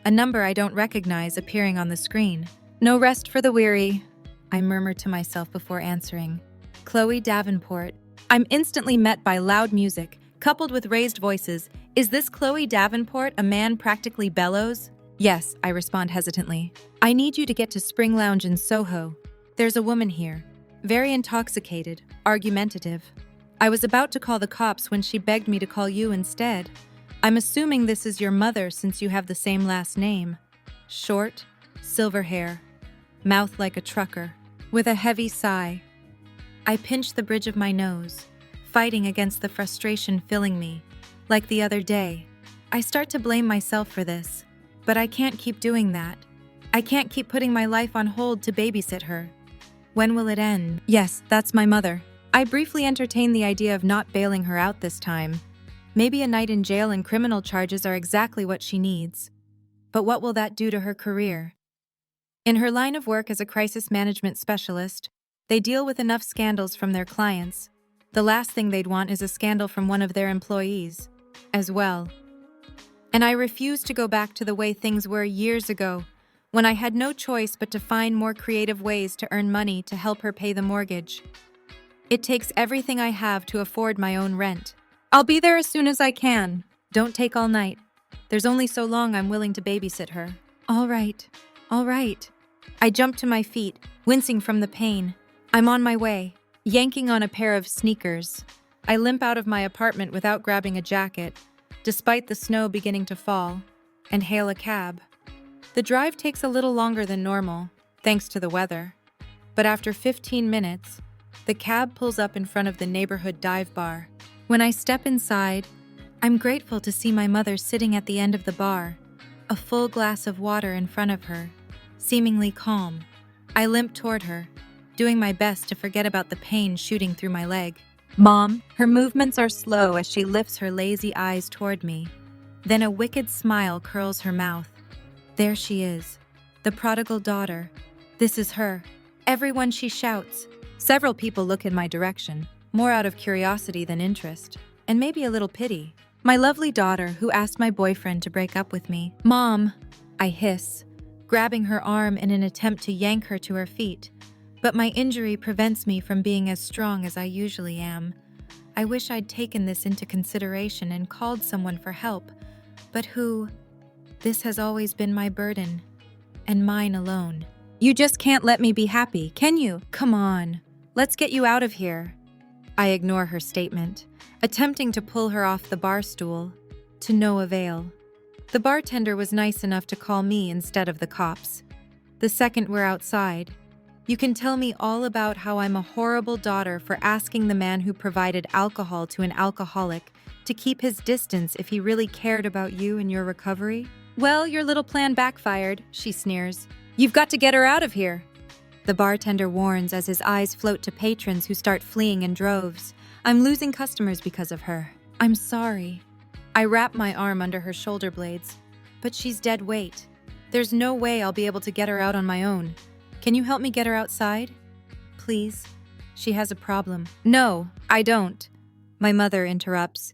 a number I don't recognize appearing on the screen. No rest for the weary, I murmur to myself before answering. Chloe Davenport. I'm instantly met by loud music, coupled with raised voices. Is this Chloe Davenport, a man practically bellows? Yes, I respond hesitantly. I need you to get to Spring Lounge in Soho. There's a woman here, very intoxicated, argumentative. I was about to call the cops when she begged me to call you instead. I'm assuming this is your mother since you have the same last name. Short, silver hair, mouth like a trucker. With a heavy sigh, I pinch the bridge of my nose, fighting against the frustration filling me. Like the other day, I start to blame myself for this, but I can't keep doing that. I can't keep putting my life on hold to babysit her. When will it end? Yes, that's my mother. I briefly entertained the idea of not bailing her out this time. Maybe a night in jail and criminal charges are exactly what she needs. But what will that do to her career? In her line of work as a crisis management specialist, they deal with enough scandals from their clients. The last thing they'd want is a scandal from one of their employees, as well. And I refuse to go back to the way things were years ago, when I had no choice but to find more creative ways to earn money to help her pay the mortgage. It takes everything I have to afford my own rent. I'll be there as soon as I can. Don't take all night. There's only so long I'm willing to babysit her. All right. I jump to my feet, wincing from the pain. I'm on my way, yanking on a pair of sneakers. I limp out of my apartment without grabbing a jacket, despite the snow beginning to fall, and hail a cab. The drive takes a little longer than normal, thanks to the weather. But after 15 minutes, the cab pulls up in front of the neighborhood dive bar. When I step inside, I'm grateful to see my mother sitting at the end of the bar, a full glass of water in front of her, seemingly calm. I limp toward her, doing my best to forget about the pain shooting through my leg. Mom, her movements are slow as she lifts her lazy eyes toward me. Then a wicked smile curls her mouth. There she is, the prodigal daughter. This is her. Everyone, she shouts. Several people look in my direction, more out of curiosity than interest, and maybe a little pity. My lovely daughter, who asked my boyfriend to break up with me. Mom, I hiss, grabbing her arm in an attempt to yank her to her feet. But my injury prevents me from being as strong as I usually am. I wish I'd taken this into consideration and called someone for help. But who? This has always been my burden, and mine alone. You just can't let me be happy, can you? Come on, let's get you out of here. I ignore her statement, attempting to pull her off the bar stool, to no avail. The bartender was nice enough to call me instead of the cops. The second we're outside, you can tell me all about how I'm a horrible daughter for asking the man who provided alcohol to an alcoholic to keep his distance if he really cared about you and your recovery. Well, your little plan backfired, she sneers. You've got to get her out of here. The bartender warns as his eyes float to patrons who start fleeing in droves. I'm losing customers because of her. I'm sorry. I wrap my arm under her shoulder blades, but she's dead weight. There's no way I'll be able to get her out on my own. Can you help me get her outside? Please. She has a problem. No, I don't. My mother interrupts.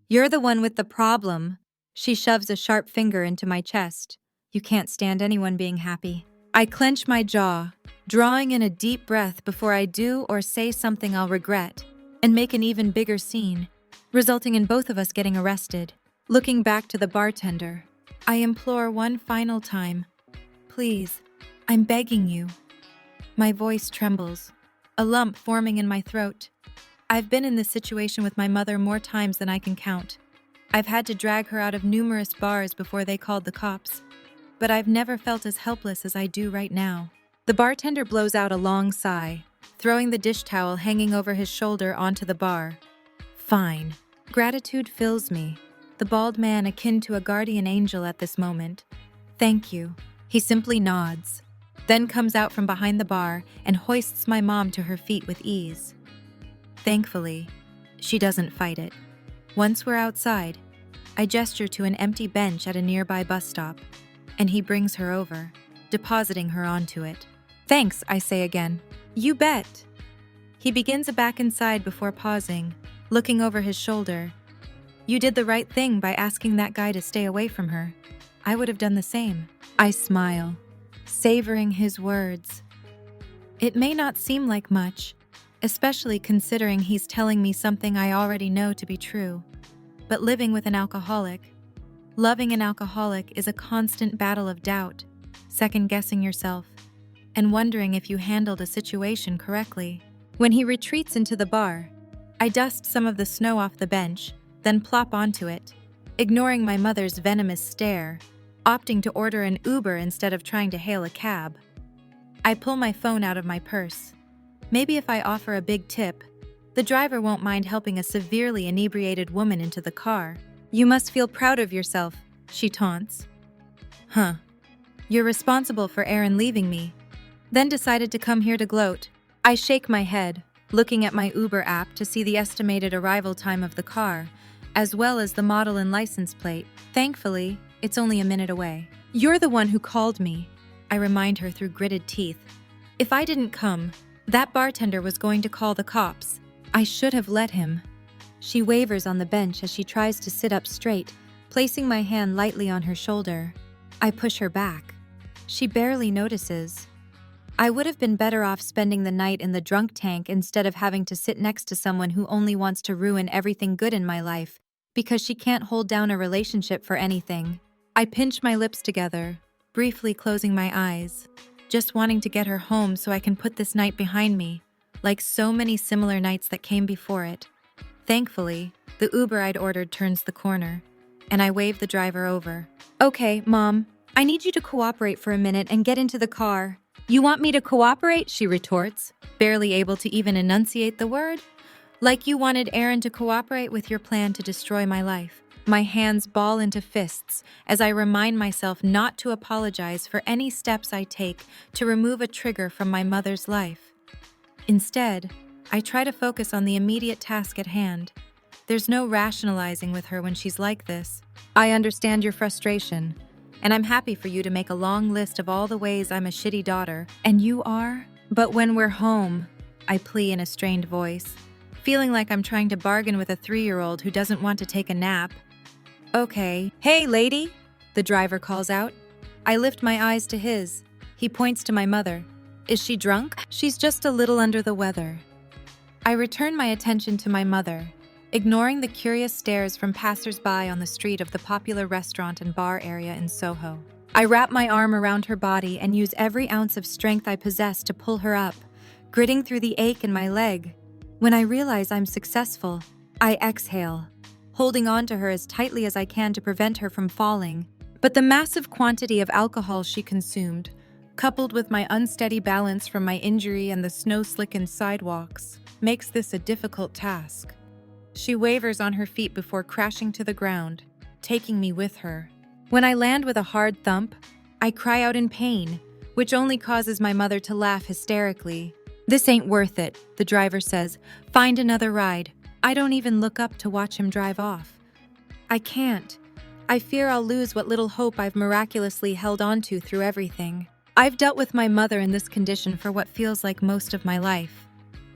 You're the one with the problem. She shoves a sharp finger into my chest. You can't stand anyone being happy. I clench my jaw, drawing in a deep breath before I do or say something I'll regret, and make an even bigger scene, resulting in both of us getting arrested. Looking back to the bartender, I implore one final time. Please, I'm begging you. My voice trembles, a lump forming in my throat. I've been in this situation with my mother more times than I can count. I've had to drag her out of numerous bars before they called the cops, but I've never felt as helpless as I do right now. The bartender blows out a long sigh, throwing the dish towel hanging over his shoulder onto the bar. Fine. Gratitude fills me, the bald man akin to a guardian angel at this moment. Thank you. He simply nods, then comes out from behind the bar and hoists my mom to her feet with ease. Thankfully, she doesn't fight it. Once we're outside, I gesture to an empty bench at a nearby bus stop, and he brings her over, depositing her onto it. Thanks, I say again. You bet. He begins a back inside before pausing, looking over his shoulder. You did the right thing by asking that guy to stay away from her. I would have done the same. I smile, savoring his words. It may not seem like much, especially considering he's telling me something I already know to be true. But living with an alcoholic, loving an alcoholic is a constant battle of doubt, second-guessing yourself, and wondering if you handled a situation correctly. When he retreats into the bar, I dust some of the snow off the bench, then plop onto it, ignoring my mother's venomous stare, opting to order an Uber instead of trying to hail a cab. I pull my phone out of my purse. Maybe if I offer a big tip, the driver won't mind helping a severely inebriated woman into the car. You must feel proud of yourself, she taunts. Huh. You're responsible for Aaron leaving me, then decided to come here to gloat. I shake my head. looking at my Uber app to see the estimated arrival time of the car, as well as the model and license plate. Thankfully, it's only a minute away. "You're the one who called me," I remind her through gritted teeth. "If I didn't come, that bartender was going to call the cops. I should have let him." She wavers on the bench as she tries to sit up straight, placing my hand lightly on her shoulder. I push her back. She barely notices. I would have been better off spending the night in the drunk tank instead of having to sit next to someone who only wants to ruin everything good in my life because she can't hold down a relationship for anything. I pinch my lips together, briefly closing my eyes, just wanting to get her home so I can put this night behind me, like so many similar nights that came before it. Thankfully, the Uber I'd ordered turns the corner, and I wave the driver over. "Okay, Mom, I need you to cooperate for a minute and get into the car." "You want me to cooperate?" she retorts, barely able to even enunciate the word. "Like you wanted Aaron to cooperate with your plan to destroy my life." My hands ball into fists as I remind myself not to apologize for any steps I take to remove a trigger from my mother's life. Instead, I try to focus on the immediate task at hand. There's no rationalizing with her when she's like this. "I understand your frustration, and I'm happy for you to make a long list of all the ways I'm a shitty daughter, and you are. But when we're home," I plea in a strained voice, feeling like I'm trying to bargain with a 3-year-old who doesn't want to take a nap. "Okay. Hey, lady," the driver calls out. I lift my eyes to his. He points to my mother. "Is she drunk?" "She's just a little under the weather." I return my attention to my mother, ignoring the curious stares from passers-by on the street of the popular restaurant and bar area in Soho. I wrap my arm around her body and use every ounce of strength I possess to pull her up, gritting through the ache in my leg. When I realize I'm successful, I exhale, holding on to her as tightly as I can to prevent her from falling. But the massive quantity of alcohol she consumed, coupled with my unsteady balance from my injury and the snow-slickened sidewalks, makes this a difficult task. She wavers on her feet before crashing to the ground, taking me with her. When I land with a hard thump, I cry out in pain, which only causes my mother to laugh hysterically. "This ain't worth it," the driver says. "Find another ride." I don't even look up to watch him drive off. I can't. I fear I'll lose what little hope I've miraculously held onto through everything. I've dealt with my mother in this condition for what feels like most of my life.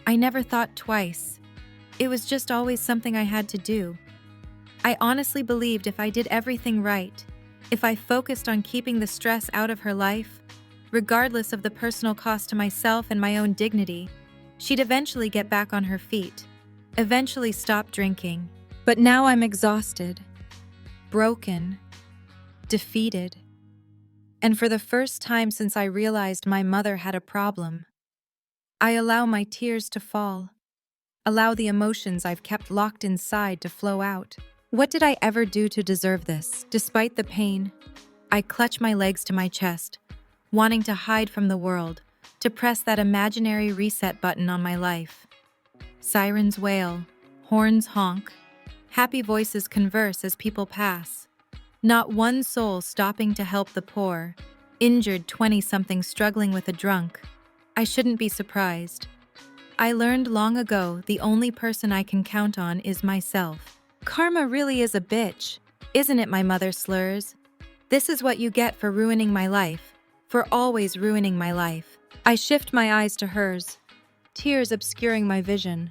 I never thought twice. It was just always something I had to do. I honestly believed if I did everything right, if I focused on keeping the stress out of her life, regardless of the personal cost to myself and my own dignity, she'd eventually get back on her feet, eventually stop drinking. But now I'm exhausted, broken, defeated. And for the first time since I realized my mother had a problem, I allow my tears to fall, allow the emotions I've kept locked inside to flow out. What did I ever do to deserve this? Despite the pain, I clutch my legs to my chest, wanting to hide from the world, to press that imaginary reset button on my life. Sirens wail, horns honk, happy voices converse as people pass. Not one soul stopping to help the poor, injured 20-something struggling with a drunk. I shouldn't be surprised. I learned long ago the only person I can count on is myself. Karma really is a bitch, isn't it? My mother slurs. This is what you get for ruining my life, for always ruining my life. I shift my eyes to hers, tears obscuring my vision.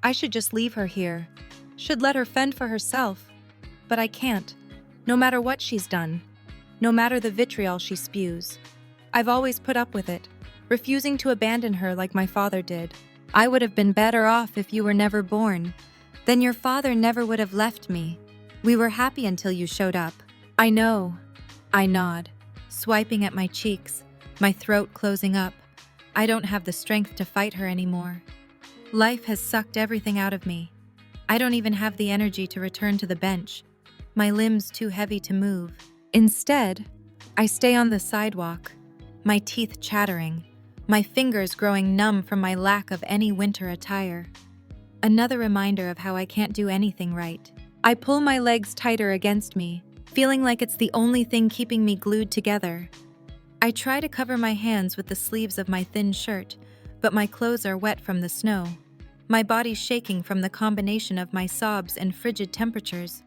I should just leave her here, should let her fend for herself. But I can't, no matter what she's done, no matter the vitriol she spews. I've always put up with it, refusing to abandon her like my father did. I would have been better off if you were never born. Then your father never would have left me. We were happy until you showed up. I know. I nod, swiping at my cheeks, my throat closing up. I don't have the strength to fight her anymore. Life has sucked everything out of me. I don't even have the energy to return to the bench, my limbs too heavy to move. Instead, I stay on the sidewalk, my teeth chattering, my fingers growing numb from my lack of any winter attire. Another reminder of how I can't do anything right. I pull my legs tighter against me, feeling like it's the only thing keeping me glued together. I try to cover my hands with the sleeves of my thin shirt, but my clothes are wet from the snow. my body shaking from the combination of my sobs and frigid temperatures.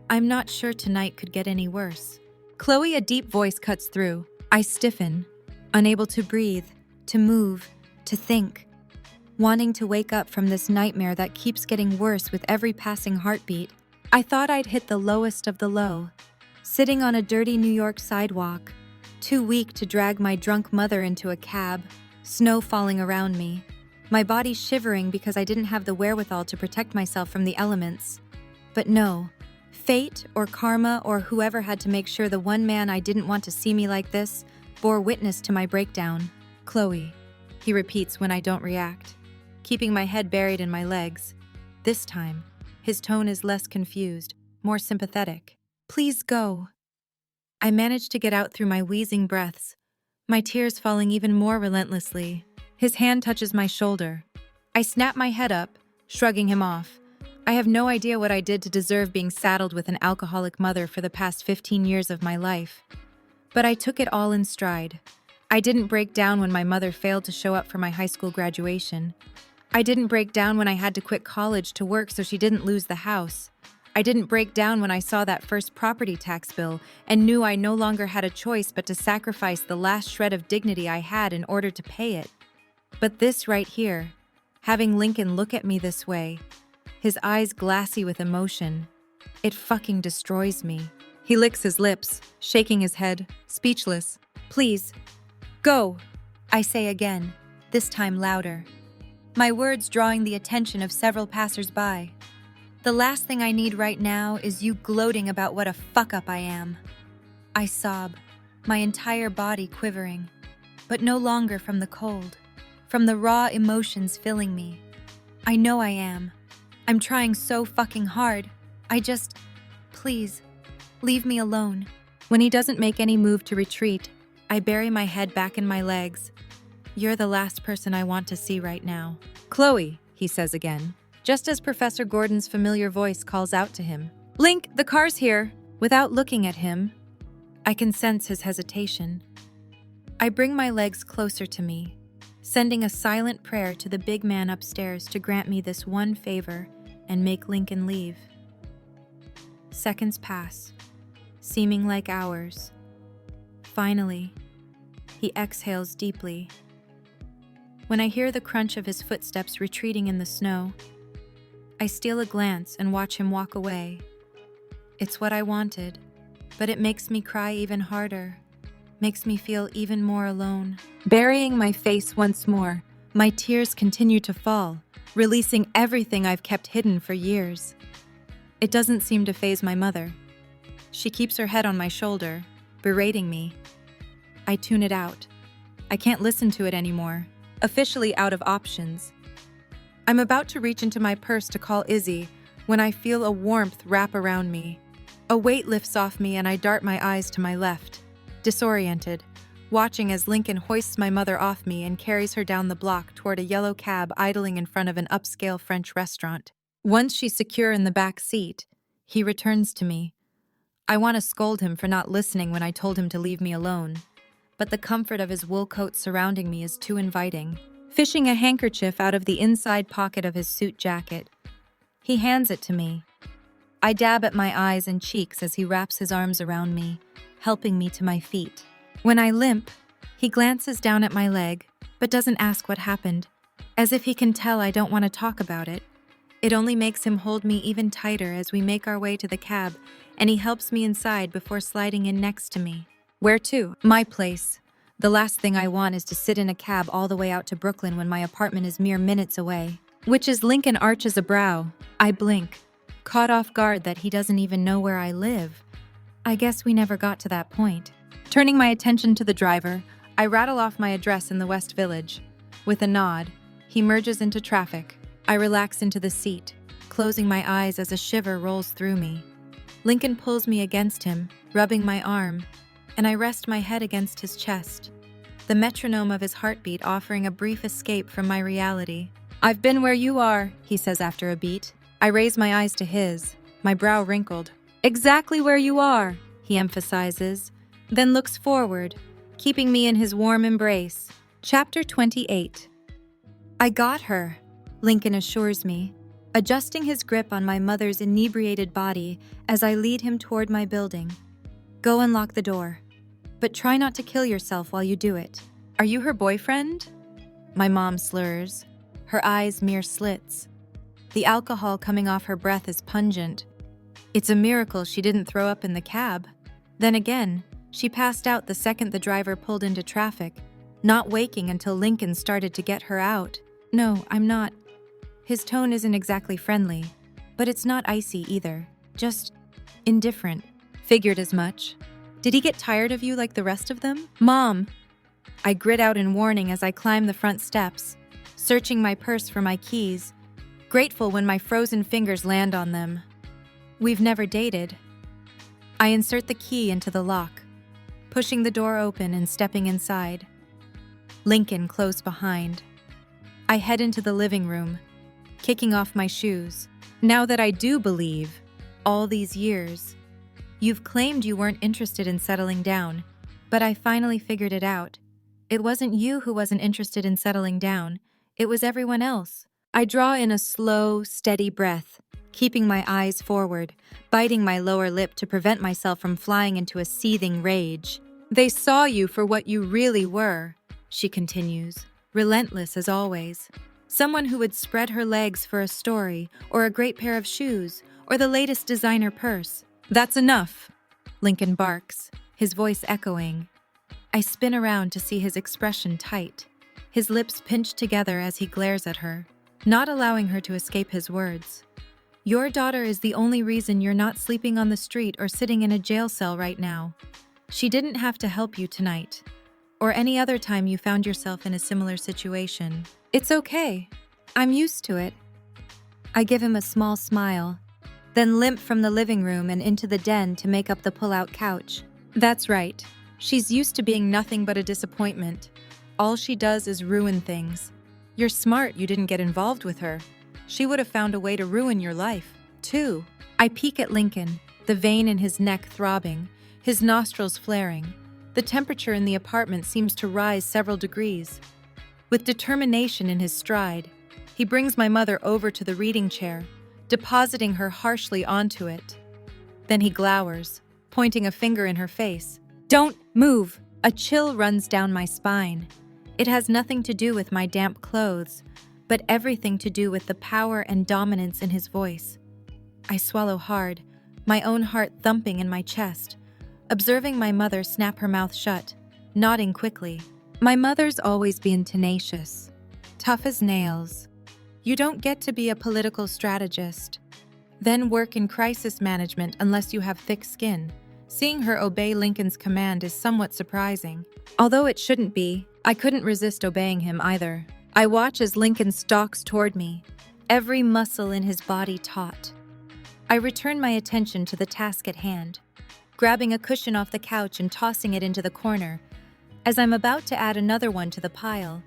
I'm not sure tonight could get any worse. Chloe, a deep voice cuts through. I stiffen, unable to breathe, to move, to think, wanting to wake up from this nightmare that keeps getting worse with every passing heartbeat. I thought I'd hit the lowest of the low, sitting on a dirty New York sidewalk, too weak to drag my drunk mother into a cab, snow falling around me, my body shivering because I didn't have the wherewithal to protect myself from the elements. But no, fate or karma or whoever had to make sure the one man I didn't want to see me like this bore witness to my breakdown. Chloe, he repeats when I don't react, keeping my head buried in my legs. This time, his tone is less confused, more sympathetic. Please go. I manage to get out through my wheezing breaths, my tears falling even more relentlessly. His hand touches my shoulder. I snap my head up, shrugging him off. I have no idea what I did to deserve being saddled with an alcoholic mother for the past 15 years of my life. But I took it all in stride. I didn't break down when my mother failed to show up for my high school graduation. I didn't break down when I had to quit college to work so she didn't lose the house. I didn't break down when I saw that first property tax bill and knew I no longer had a choice but to sacrifice the last shred of dignity I had in order to pay it. But this right here, having Lincoln look at me this way, his eyes glassy with emotion, it fucking destroys me. He licks his lips, shaking his head, speechless. Please, go, I say again, this time louder. My words drawing the attention of several passers-by. The last thing I need right now is you gloating about what a fuck-up I am. I sob, my entire body quivering, but no longer from the cold, from the raw emotions filling me. I know I am. I'm trying so fucking hard. Please, leave me alone. When he doesn't make any move to retreat, I bury my head back in my legs. You're the last person I want to see right now. Chloe, he says again, just as Professor Gordon's familiar voice calls out to him. Link, the car's here. Without looking at him, I can sense his hesitation. I bring my legs closer to me, sending a silent prayer to the big man upstairs to grant me this one favor and make Lincoln leave. Seconds pass, seeming like hours. Finally, he exhales deeply. When I hear the crunch of his footsteps retreating in the snow, I steal a glance and watch him walk away. It's what I wanted, but it makes me cry even harder, makes me feel even more alone. Burying my face once more, my tears continue to fall, releasing everything I've kept hidden for years. It doesn't seem to faze my mother. She keeps her head on my shoulder, berating me. I tune it out. I can't listen to it anymore, officially out of options. I'm about to reach into my purse to call Izzy when I feel a warmth wrap around me. A weight lifts off me and I dart my eyes to my left, disoriented, watching as Lincoln hoists my mother off me and carries her down the block toward a yellow cab idling in front of an upscale French restaurant. Once she's secure in the back seat, he returns to me. I want to scold him for not listening when I told him to leave me alone, but the comfort of his wool coat surrounding me is too inviting. Fishing a handkerchief out of the inside pocket of his suit jacket, he hands it to me. I dab at my eyes and cheeks as he wraps his arms around me, helping me to my feet. When I limp, he glances down at my leg, but doesn't ask what happened, as if he can tell I don't want to talk about it. It only makes him hold me even tighter as we make our way to the cab, and he helps me inside before sliding in next to me. Where to? My place. The last thing I want is to sit in a cab all the way out to Brooklyn when my apartment is mere minutes away. Which is Lincoln arches a brow. I blink, caught off guard that he doesn't even know where I live. I guess we never got to that point. Turning my attention to the driver, I rattle off my address in the West Village. With a nod, he merges into traffic. I relax into the seat, closing my eyes as a shiver rolls through me. Lincoln pulls me against him, rubbing my arm, and I rest my head against his chest, the metronome of his heartbeat offering a brief escape from my reality. I've been where you are, he says after a beat. I raise my eyes to his, my brow wrinkled. Exactly where you are, he emphasizes, then looks forward, keeping me in his warm embrace. Chapter 28. I got her. Lincoln assures me, adjusting his grip on my mother's inebriated body as I lead him toward my building. Go unlock the door, but try not to kill yourself while you do it. Are you her boyfriend? My mom slurs, her eyes mere slits. The alcohol coming off her breath is pungent. It's a miracle she didn't throw up in the cab. Then again, she passed out the second the driver pulled into traffic, not waking until Lincoln started to get her out. No, I'm not. His tone isn't exactly friendly, but it's not icy either. Just indifferent. Figured as much. Did he get tired of you like the rest of them? Mom! I grit out in warning as I climb the front steps, searching my purse for my keys, grateful when my frozen fingers land on them. We've never dated. I insert the key into the lock, pushing the door open and stepping inside. Lincoln close behind. I head into the living room, kicking off my shoes. Now that I do believe, all these years, you've claimed you weren't interested in settling down, but I finally figured it out. It wasn't you who wasn't interested in settling down. It was everyone else. I draw in a slow, steady breath, keeping my eyes forward, biting my lower lip to prevent myself from flying into a seething rage. They saw you for what you really were, she continues, relentless as always. Someone who would spread her legs for a story, or a great pair of shoes, or the latest designer purse. That's enough, Lincoln barks, his voice echoing. I spin around to see his expression tight, his lips pinched together as he glares at her, not allowing her to escape his words. Your daughter is the only reason you're not sleeping on the street or sitting in a jail cell right now. She didn't have to help you tonight, or any other time you found yourself in a similar situation. It's okay. I'm used to it. I give him a small smile, then limp from the living room and into the den to make up the pull-out couch. That's right. She's used to being nothing but a disappointment. All she does is ruin things. You're smart you didn't get involved with her. She would have found a way to ruin your life, too. I peek at Lincoln, the vein in his neck throbbing, his nostrils flaring. The temperature in the apartment seems to rise several degrees. With determination in his stride, he brings my mother over to the reading chair, depositing her harshly onto it. Then he glowers, pointing a finger in her face. Don't move! A chill runs down my spine. It has nothing to do with my damp clothes, but everything to do with the power and dominance in his voice. I swallow hard, my own heart thumping in my chest, observing my mother snap her mouth shut, nodding quickly. My mother's always been tenacious, tough as nails. You don't get to be a political strategist, then work in crisis management unless you have thick skin. Seeing her obey Lincoln's command is somewhat surprising. Although it shouldn't be, I couldn't resist obeying him either. I watch as Lincoln stalks toward me, every muscle in his body taut. I return my attention to the task at hand, grabbing a cushion off the couch and tossing it into the corner. As I'm about to add another one to the pile,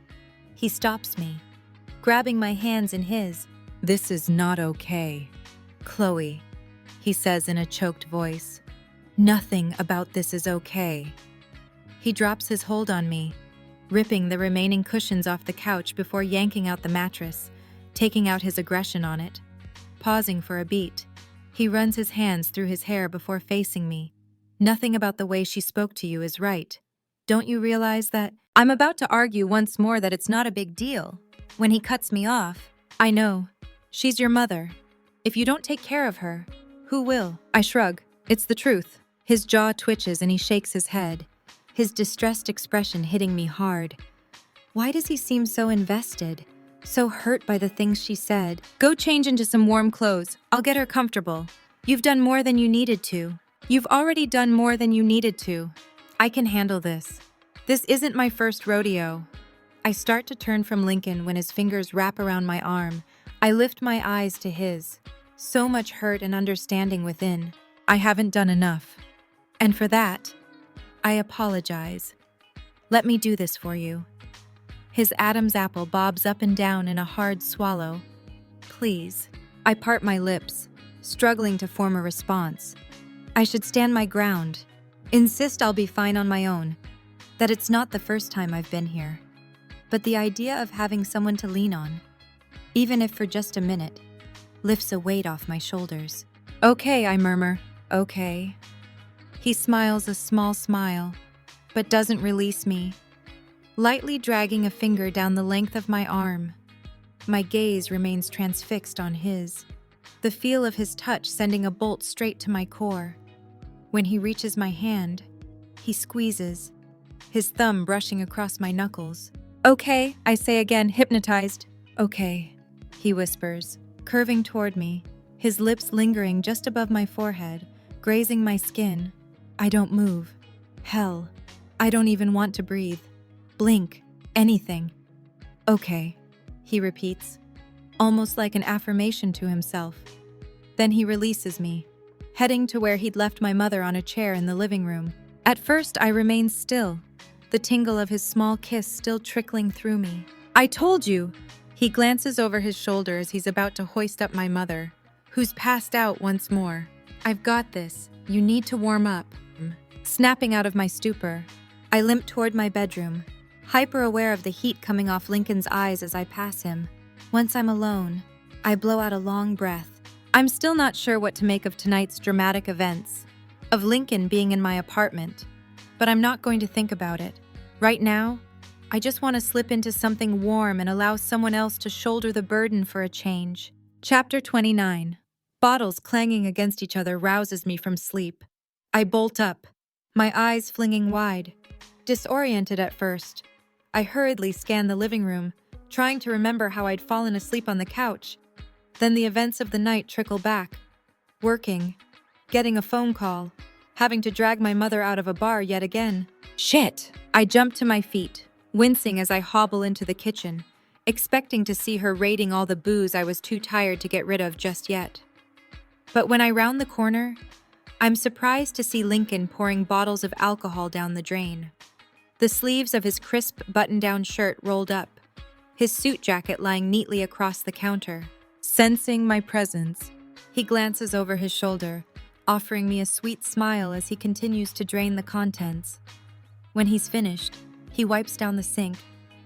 he stops me, grabbing my hands in his. This is not okay, Chloe, he says in a choked voice. Nothing about this is okay. He drops his hold on me, ripping the remaining cushions off the couch before yanking out the mattress, taking out his aggression on it. Pausing for a beat, he runs his hands through his hair before facing me. Nothing about the way she spoke to you is right. Don't you realize that? I'm about to argue once more that it's not a big deal. When he cuts me off, I know. She's your mother. If you don't take care of her, who will? I shrug. It's the truth. His jaw twitches and he shakes his head, his distressed expression hitting me hard. Why does he seem so invested, so hurt by the things she said? Go change into some warm clothes. I'll get her comfortable. You've done more than you needed to. You've already done more than you needed to. I can handle this. This isn't my first rodeo. I start to turn from Lincoln when his fingers wrap around my arm. I lift my eyes to his. So much hurt and understanding within. I haven't done enough. And for that, I apologize. Let me do this for you. His Adam's apple bobs up and down in a hard swallow. Please. I part my lips, struggling to form a response. I should stand my ground. Insist I'll be fine on my own. That it's not the first time I've been here. But the idea of having someone to lean on, even if for just a minute, lifts a weight off my shoulders. Okay, I murmur. Okay. He smiles a small smile, but doesn't release me, lightly dragging a finger down the length of my arm. My gaze remains transfixed on his, the feel of his touch sending a bolt straight to my core. When he reaches my hand, he squeezes, his thumb brushing across my knuckles. Okay, I say again, hypnotized. Okay, he whispers, curving toward me, his lips lingering just above my forehead, grazing my skin. I don't move. Hell, I don't even want to breathe, blink, anything. Okay, he repeats, almost like an affirmation to himself. Then he releases me, heading to where he'd left my mother on a chair in the living room. At first, I remained still, the tingle of his small kiss still trickling through me. I told you! He glances over his shoulder as he's about to hoist up my mother, who's passed out once more. I've got this. You need to warm up. Snapping out of my stupor, I limp toward my bedroom, hyper-aware of the heat coming off Lincoln's eyes as I pass him. Once I'm alone, I blow out a long breath. I'm still not sure what to make of tonight's dramatic events, of Lincoln being in my apartment, but I'm not going to think about it. Right now, I just want to slip into something warm and allow someone else to shoulder the burden for a change. Chapter 29. Bottles clanging against each other rouses me from sleep. I bolt up, my eyes flinging wide. Disoriented at first, I hurriedly scan the living room, trying to remember how I'd fallen asleep on the couch. Then the events of the night trickle back. Working, getting a phone call, having to drag my mother out of a bar yet again. Shit! I jump to my feet, wincing as I hobble into the kitchen, expecting to see her raiding all the booze I was too tired to get rid of just yet. But when I round the corner, I'm surprised to see Lincoln pouring bottles of alcohol down the drain. The sleeves of his crisp button-down shirt rolled up, his suit jacket lying neatly across the counter. Sensing my presence, he glances over his shoulder, offering me a sweet smile as he continues to drain the contents. When he's finished, he wipes down the sink,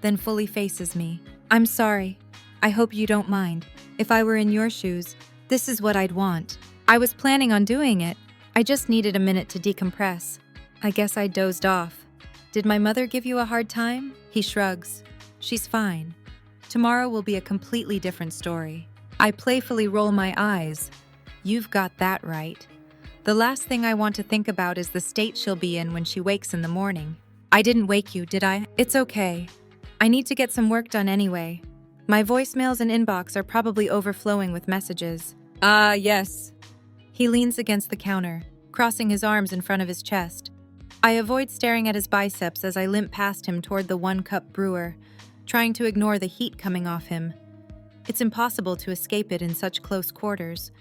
then fully faces me. I'm sorry. I hope you don't mind. If I were in your shoes, this is what I'd want. I was planning on doing it. I just needed a minute to decompress. I guess I dozed off. Did my mother give you a hard time? He shrugs. She's fine. Tomorrow will be a completely different story. I playfully roll my eyes. You've got that right. The last thing I want to think about is the state she'll be in when she wakes in the morning. I didn't wake you, did I? It's okay. I need to get some work done anyway. My voicemails and inbox are probably overflowing with messages. Yes. He leans against the counter, crossing his arms in front of his chest. I avoid staring at his biceps as I limp past him toward the one-cup brewer, trying to ignore the heat coming off him. It's impossible to escape it in such close quarters.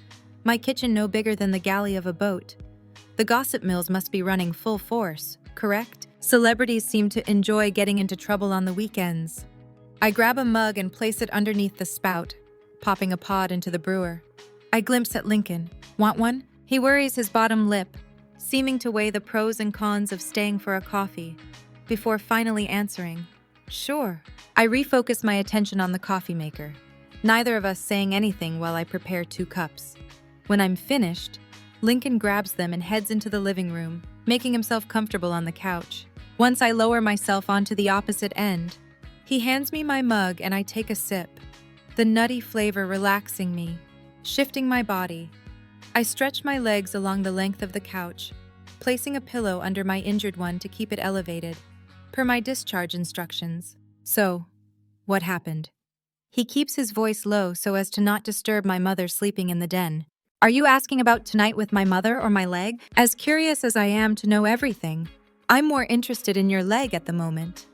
My kitchen no bigger than the galley of a boat. The gossip mills must be running full force, correct? Celebrities seem to enjoy getting into trouble on the weekends. I grab a mug and place it underneath the spout, popping a pod into the brewer. I glimpse at Lincoln. Want one? He worries his bottom lip, seeming to weigh the pros and cons of staying for a coffee, before finally answering. Sure. I refocus my attention on the coffee maker, neither of us saying anything while I prepare 2 cups. When I'm finished, Lincoln grabs them and heads into the living room, making himself comfortable on the couch. Once I lower myself onto the opposite end, he hands me my mug and I take a sip, the nutty flavor relaxing me, shifting my body. I stretch my legs along the length of the couch, placing a pillow under my injured one to keep it elevated, per my discharge instructions. So, what happened? He keeps his voice low so as to not disturb my mother sleeping in the den. Are you asking about tonight with my mother or my leg? As curious as I am to know everything, I'm more interested in your leg at the moment.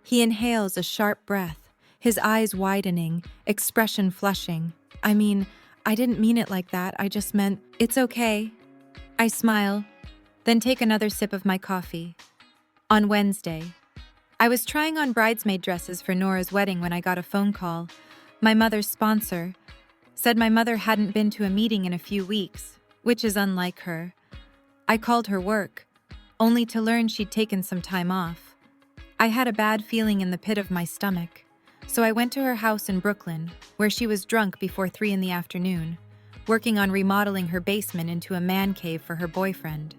He inhales a sharp breath, his eyes widening, expression flushing. I mean, I didn't mean it like that, I just meant, it's okay. I smile, then take another sip of my coffee. On Wednesday, I was trying on bridesmaid dresses for Nora's wedding when I got a phone call. My mother's sponsor said my mother hadn't been to a meeting in a few weeks, which is unlike her. I called her work, only to learn she'd taken some time off. I had a bad feeling in the pit of my stomach, So I went to her house in Brooklyn, where she was drunk before 3 in the afternoon, working on remodeling her basement into a man cave for her boyfriend,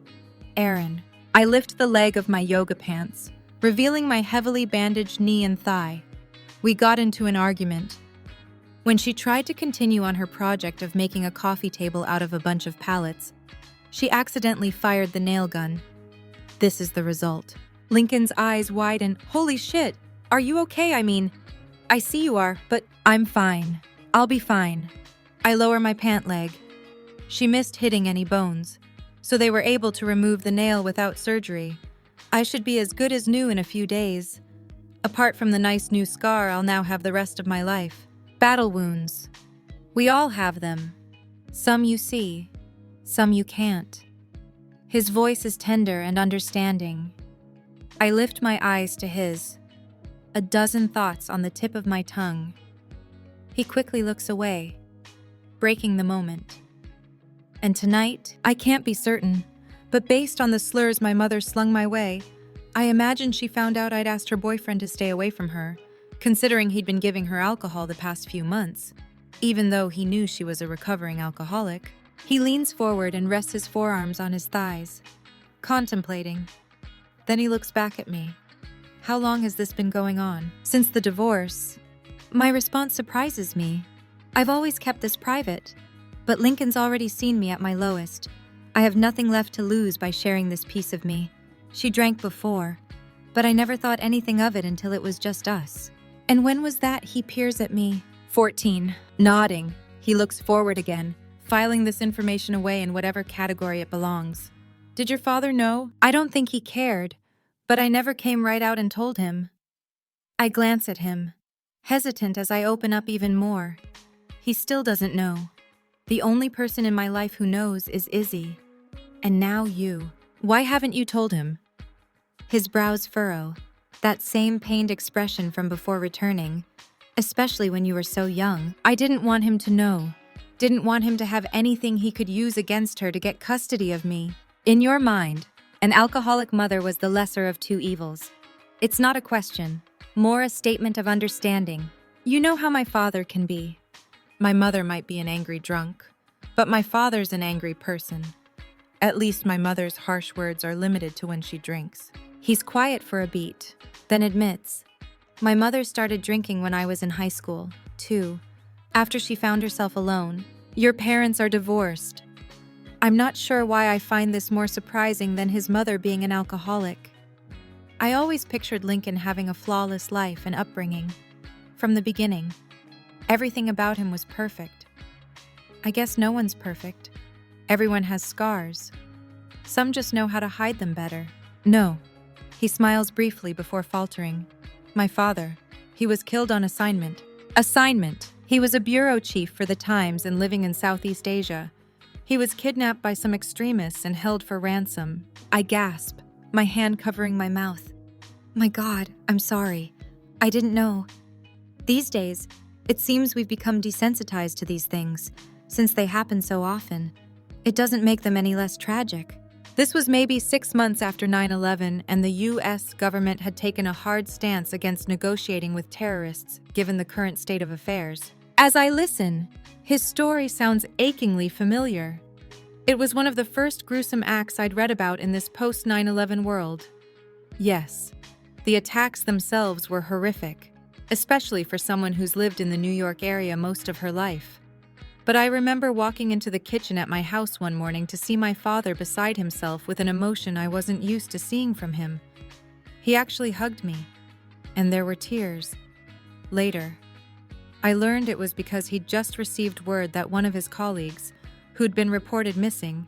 Aaron. I lift the leg of my yoga pants, revealing my heavily bandaged knee and thigh. We got into an argument. When she tried to continue on her project of making a coffee table out of a bunch of pallets, she accidentally fired the nail gun. This is the result. Lincoln's eyes widen. Holy shit! Are you okay? I see you are, but I'm fine. I'll be fine. I lower my pant leg. She missed hitting any bones, so they were able to remove the nail without surgery. I should be as good as new in a few days. Apart from the nice new scar, I'll now have the rest of my life. Battle wounds. We all have them. Some you see, some you can't. His voice is tender and understanding. I lift my eyes to his. A dozen thoughts on the tip of my tongue. He quickly looks away, breaking the moment. And tonight, I can't be certain, but based on the slurs my mother slung my way, I imagine she found out I'd asked her boyfriend to stay away from her, considering he'd been giving her alcohol the past few months. Even though he knew she was a recovering alcoholic, he leans forward and rests his forearms on his thighs, contemplating. Then he looks back at me. How long has this been going on? Since the divorce. My response surprises me. I've always kept this private, but Lincoln's already seen me at my lowest. I have nothing left to lose by sharing this piece of me. She drank before, but I never thought anything of it until it was just us. And when was that? He peers at me. 14. Nodding. He looks forward again, filing this information away in whatever category it belongs. Did your father know? I don't think he cared, but I never came right out and told him. I glance at him, hesitant as I open up even more. He still doesn't know. The only person in my life who knows is Izzy. And now you. Why haven't you told him? His brows furrow, that same pained expression from before returning, especially when you were so young. I didn't want him to know. Didn't want him to have anything he could use against her to get custody of me. In your mind, an alcoholic mother was the lesser of two evils. It's not a question, more a statement of understanding. You know how my father can be. My mother might be an angry drunk, but my father's an angry person. At least my mother's harsh words are limited to when she drinks. He's quiet for a beat, then admits, my mother started drinking when I was in high school, too, after she found herself alone. Your parents are divorced. I'm not sure why I find this more surprising than his mother being an alcoholic. I always pictured Lincoln having a flawless life and upbringing. From the beginning, everything about him was perfect. I guess no one's perfect. Everyone has scars. Some just know how to hide them better. No. He smiles briefly before faltering. My father. He was killed on assignment. Assignment! He was a bureau chief for the Times and living in Southeast Asia. He was kidnapped by some extremists and held for ransom. I gasp, my hand covering my mouth. My God, I'm sorry. I didn't know. These days, it seems we've become desensitized to these things, since they happen so often. It doesn't make them any less tragic. This was maybe 6 months after 9/11, and the U.S. government had taken a hard stance against negotiating with terrorists, given the current state of affairs. As I listen, his story sounds achingly familiar. It was one of the first gruesome acts I'd read about in this post-9/11 world. Yes, the attacks themselves were horrific, especially for someone who's lived in the New York area most of her life. But I remember walking into the kitchen at my house one morning to see my father beside himself with an emotion I wasn't used to seeing from him. He actually hugged me, and there were tears. Later, I learned it was because he'd just received word that one of his colleagues, who'd been reported missing,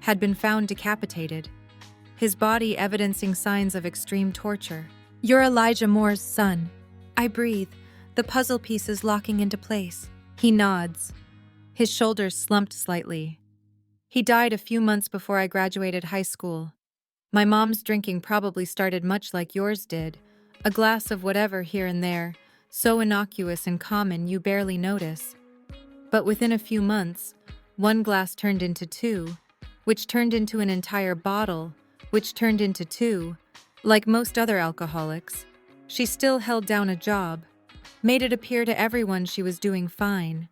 had been found decapitated, his body evidencing signs of extreme torture. You're Elijah Moore's son. I breathe, the puzzle pieces locking into place. He nods. His shoulders slumped slightly. He died a few months before I graduated high school. My mom's drinking probably started much like yours did, a glass of whatever here and there, so innocuous and common you barely notice. But within a few months, one glass turned into two, which turned into an entire bottle, which turned into two. Like most other alcoholics, she still held down a job. made it appear to everyone she was doing fine,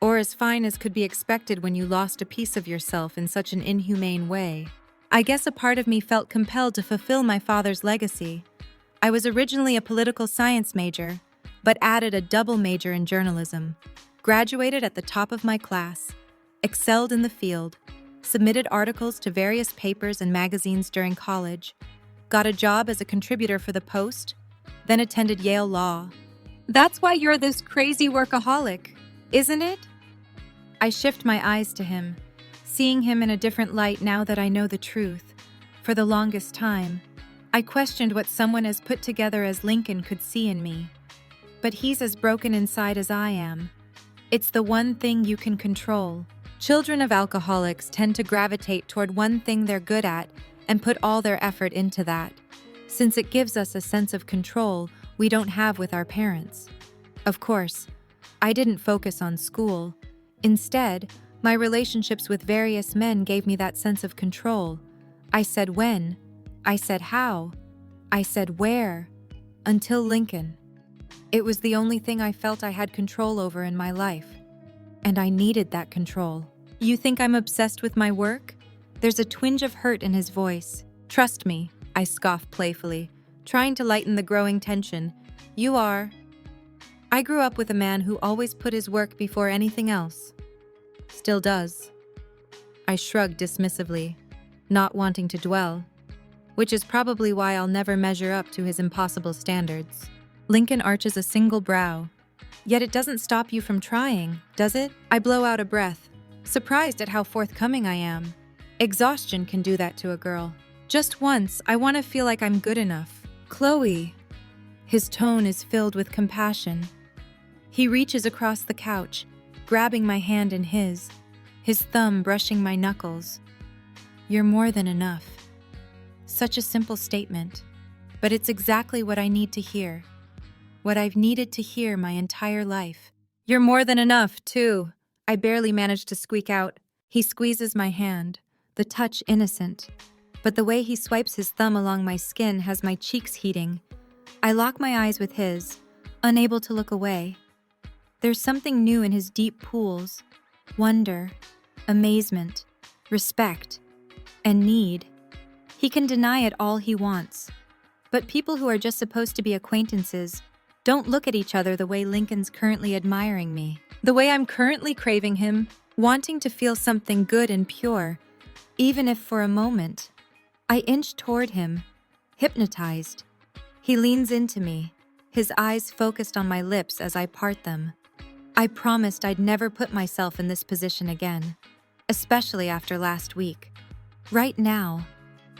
or as fine as could be expected when you lost a piece of yourself in such an inhumane way. I guess a part of me felt compelled to fulfill my father's legacy. I was originally a political science major, but added a double major in journalism, graduated at the top of my class, excelled in the field, submitted articles to various papers and magazines during college, got a job as a contributor for the Post, then attended Yale Law. That's why you're this crazy workaholic, isn't it? I shift my eyes to him, seeing him in a different light now that I know the truth. For the longest time, I questioned what someone as put together as Lincoln could see in me. But he's as broken inside as I am. It's the one thing you can control. Children of alcoholics tend to gravitate toward one thing they're good at and put all their effort into that, since it gives us a sense of control we don't have with our parents. Of course, I didn't focus on school. Instead, my relationships with various men gave me that sense of control. I said when, I said how, I said where, until Lincoln. It was the only thing I felt I had control over in my life, and I needed that control. You think I'm obsessed with my work? There's a twinge of hurt in his voice. Trust me, I scoff playfully, trying to lighten the growing tension. You are. I grew up with a man who always put his work before anything else. Still does. I shrugged dismissively, not wanting to dwell, which is probably why I'll never measure up to his impossible standards. Lincoln arches a single brow. Yet it doesn't stop you from trying, does it? I blow out a breath, surprised at how forthcoming I am. Exhaustion can do that to a girl. Just once, I want to feel like I'm good enough. Chloe. His tone is filled with compassion. He reaches across the couch, grabbing my hand in his thumb brushing my knuckles. You're more than enough. Such a simple statement, but it's exactly what I need to hear. What I've needed to hear my entire life. You're more than enough, too. I barely managed to squeak out. He squeezes my hand, the touch innocent, but the way he swipes his thumb along my skin has my cheeks heating. I lock my eyes with his, unable to look away. There's something new in his deep pools. Wonder, amazement, respect, and need. He can deny it all he wants. But people who are just supposed to be acquaintances don't look at each other the way Lincoln's currently admiring me. The way I'm currently craving him, wanting to feel something good and pure, even if for a moment. I inch toward him, hypnotized. He leans into me, his eyes focused on my lips as I part them. I promised I'd never put myself in this position again, especially after last week. Right now,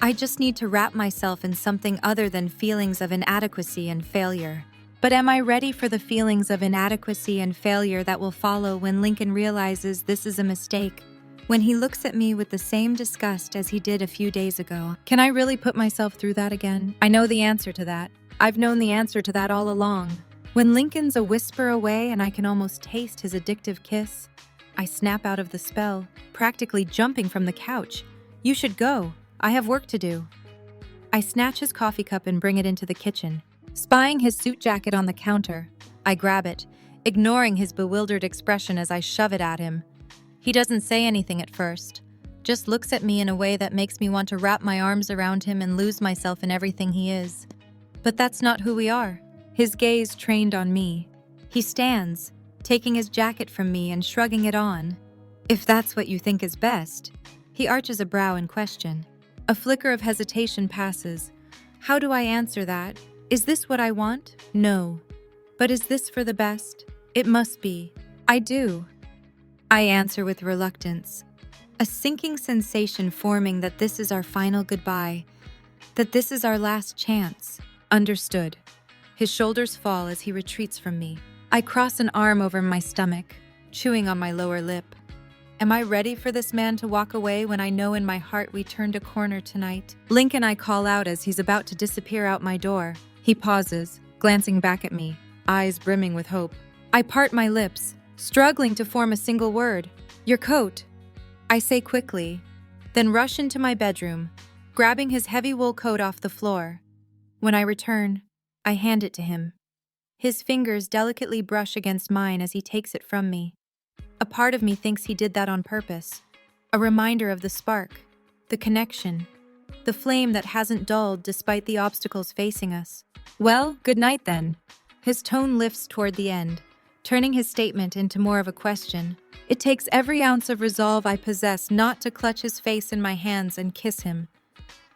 I just need to wrap myself in something other than feelings of inadequacy and failure. But am I ready for the feelings of inadequacy and failure that will follow when Lincoln realizes this is a mistake? When he looks at me with the same disgust as he did a few days ago? Can I really put myself through that again? I know the answer to that. I've known the answer to that all along. When Lincoln's a whisper away and I can almost taste his addictive kiss, I snap out of the spell, practically jumping from the couch. You should go. I have work to do. I snatch his coffee cup and bring it into the kitchen. Spying his suit jacket on the counter, I grab it, ignoring his bewildered expression as I shove it at him. He doesn't say anything at first, just looks at me in a way that makes me want to wrap my arms around him and lose myself in everything he is. But that's not who we are. His gaze trained on me. He stands, taking his jacket from me and shrugging it on. If that's what you think is best. He arches a brow in question. A flicker of hesitation passes. How do I answer that? Is this what I want? No. But is this for the best? It must be. I do. I answer with reluctance. A sinking sensation forming that this is our final goodbye, that this is our last chance. Understood. His shoulders fall as he retreats from me. I cross an arm over my stomach, chewing on my lower lip. Am I ready for this man to walk away when I know in my heart we turned a corner tonight? Lincoln, I call out as he's about to disappear out my door. He pauses, glancing back at me, eyes brimming with hope. I part my lips, struggling to form a single word. Your coat, I say quickly, then rush into my bedroom, grabbing his heavy wool coat off the floor. When I return, I hand it to him. His fingers delicately brush against mine as he takes it from me. A part of me thinks he did that on purpose. A reminder of the spark, the connection, the flame that hasn't dulled despite the obstacles facing us. Well, good night then. His tone lifts toward the end, turning his statement into more of a question. It takes every ounce of resolve I possess not to clutch his face in my hands and kiss him.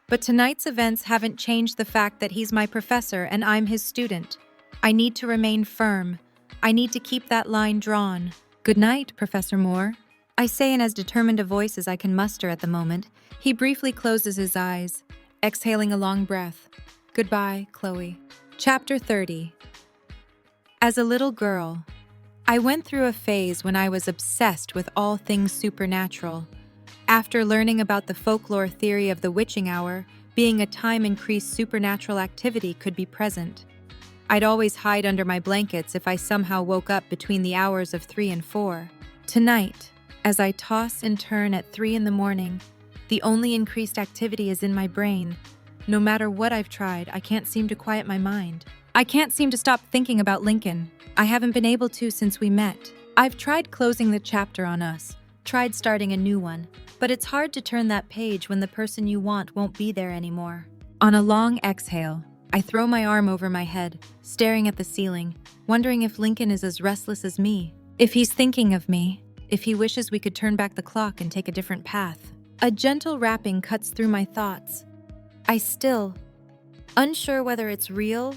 But tonight's events haven't changed the fact that he's my professor and I'm his student. I need to remain firm. I need to keep that line drawn. Good night, Professor Moore, I say in as determined a voice as I can muster at the moment. He briefly closes his eyes, exhaling a long breath. Goodbye, Chloe. Chapter 30. As a little girl, I went through a phase when I was obsessed with all things supernatural. After learning about the folklore theory of the witching hour, being a time increased supernatural activity could be present, I'd always hide under my blankets if I somehow woke up between the hours of 3 and 4. Tonight, as I toss and turn at 3 in the morning, the only increased activity is in my brain. No matter what I've tried, I can't seem to quiet my mind. I can't seem to stop thinking about Lincoln. I haven't been able to since we met. I've tried closing the chapter on us, tried starting a new one, but it's hard to turn that page when the person you want won't be there anymore. On a long exhale, I throw my arm over my head, staring at the ceiling, wondering if Lincoln is as restless as me, if he's thinking of me, if he wishes we could turn back the clock and take a different path. A gentle rapping cuts through my thoughts. I still, unsure whether it's real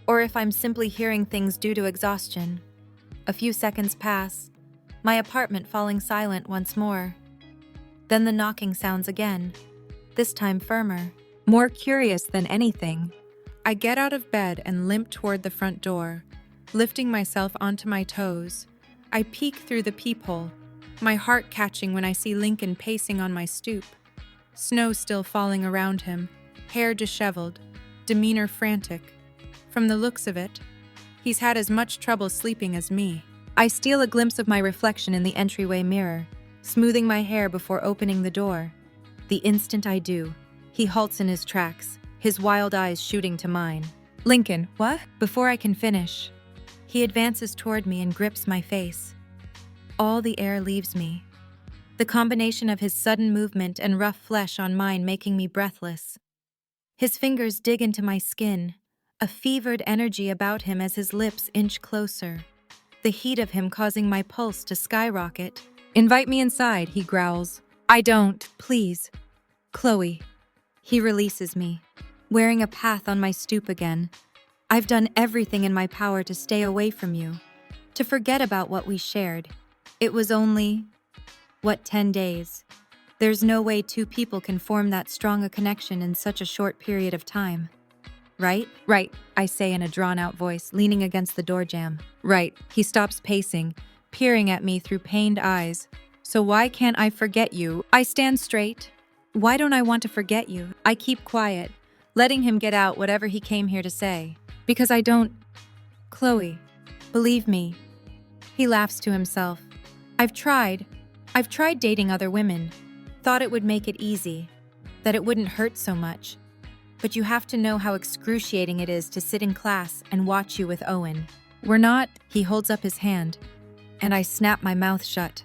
or if I'm simply hearing things due to exhaustion. A few seconds pass, my apartment falling silent once more. Then the knocking sounds again, this time firmer. More curious than anything, I get out of bed and limp toward the front door, lifting myself onto my toes. I peek through the peephole, my heart catching when I see Lincoln pacing on my stoop. Snow still falling around him, hair disheveled, demeanor frantic. From the looks of it, he's had as much trouble sleeping as me. I steal a glimpse of my reflection in the entryway mirror, smoothing my hair before opening the door. The instant I do, he halts in his tracks, his wild eyes shooting to mine. Lincoln, what? Before I can finish, he advances toward me and grips my face. All the air leaves me, the combination of his sudden movement and rough flesh on mine making me breathless. His fingers dig into my skin, a fevered energy about him as his lips inch closer, the heat of him causing my pulse to skyrocket. Invite me inside, he growls. I don't, please. Chloe. He releases me, wearing a path on my stoop again. I've done everything in my power to stay away from you, to forget about what we shared. It was only, 10 days? There's no way two people can form that strong a connection in such a short period of time. Right? Right, I say in a drawn-out voice, leaning against the door jamb. Right. He stops pacing, peering at me through pained eyes. So why can't I forget you? I stand straight. Why don't I want to forget you? I keep quiet, letting him get out whatever he came here to say. Because I don't... Chloe, believe me. He laughs to himself. I've tried dating other women. Thought it would make it easy, that it wouldn't hurt so much. But you have to know how excruciating it is to sit in class and watch you with Owen. We're not... He holds up his hand, and I snap my mouth shut.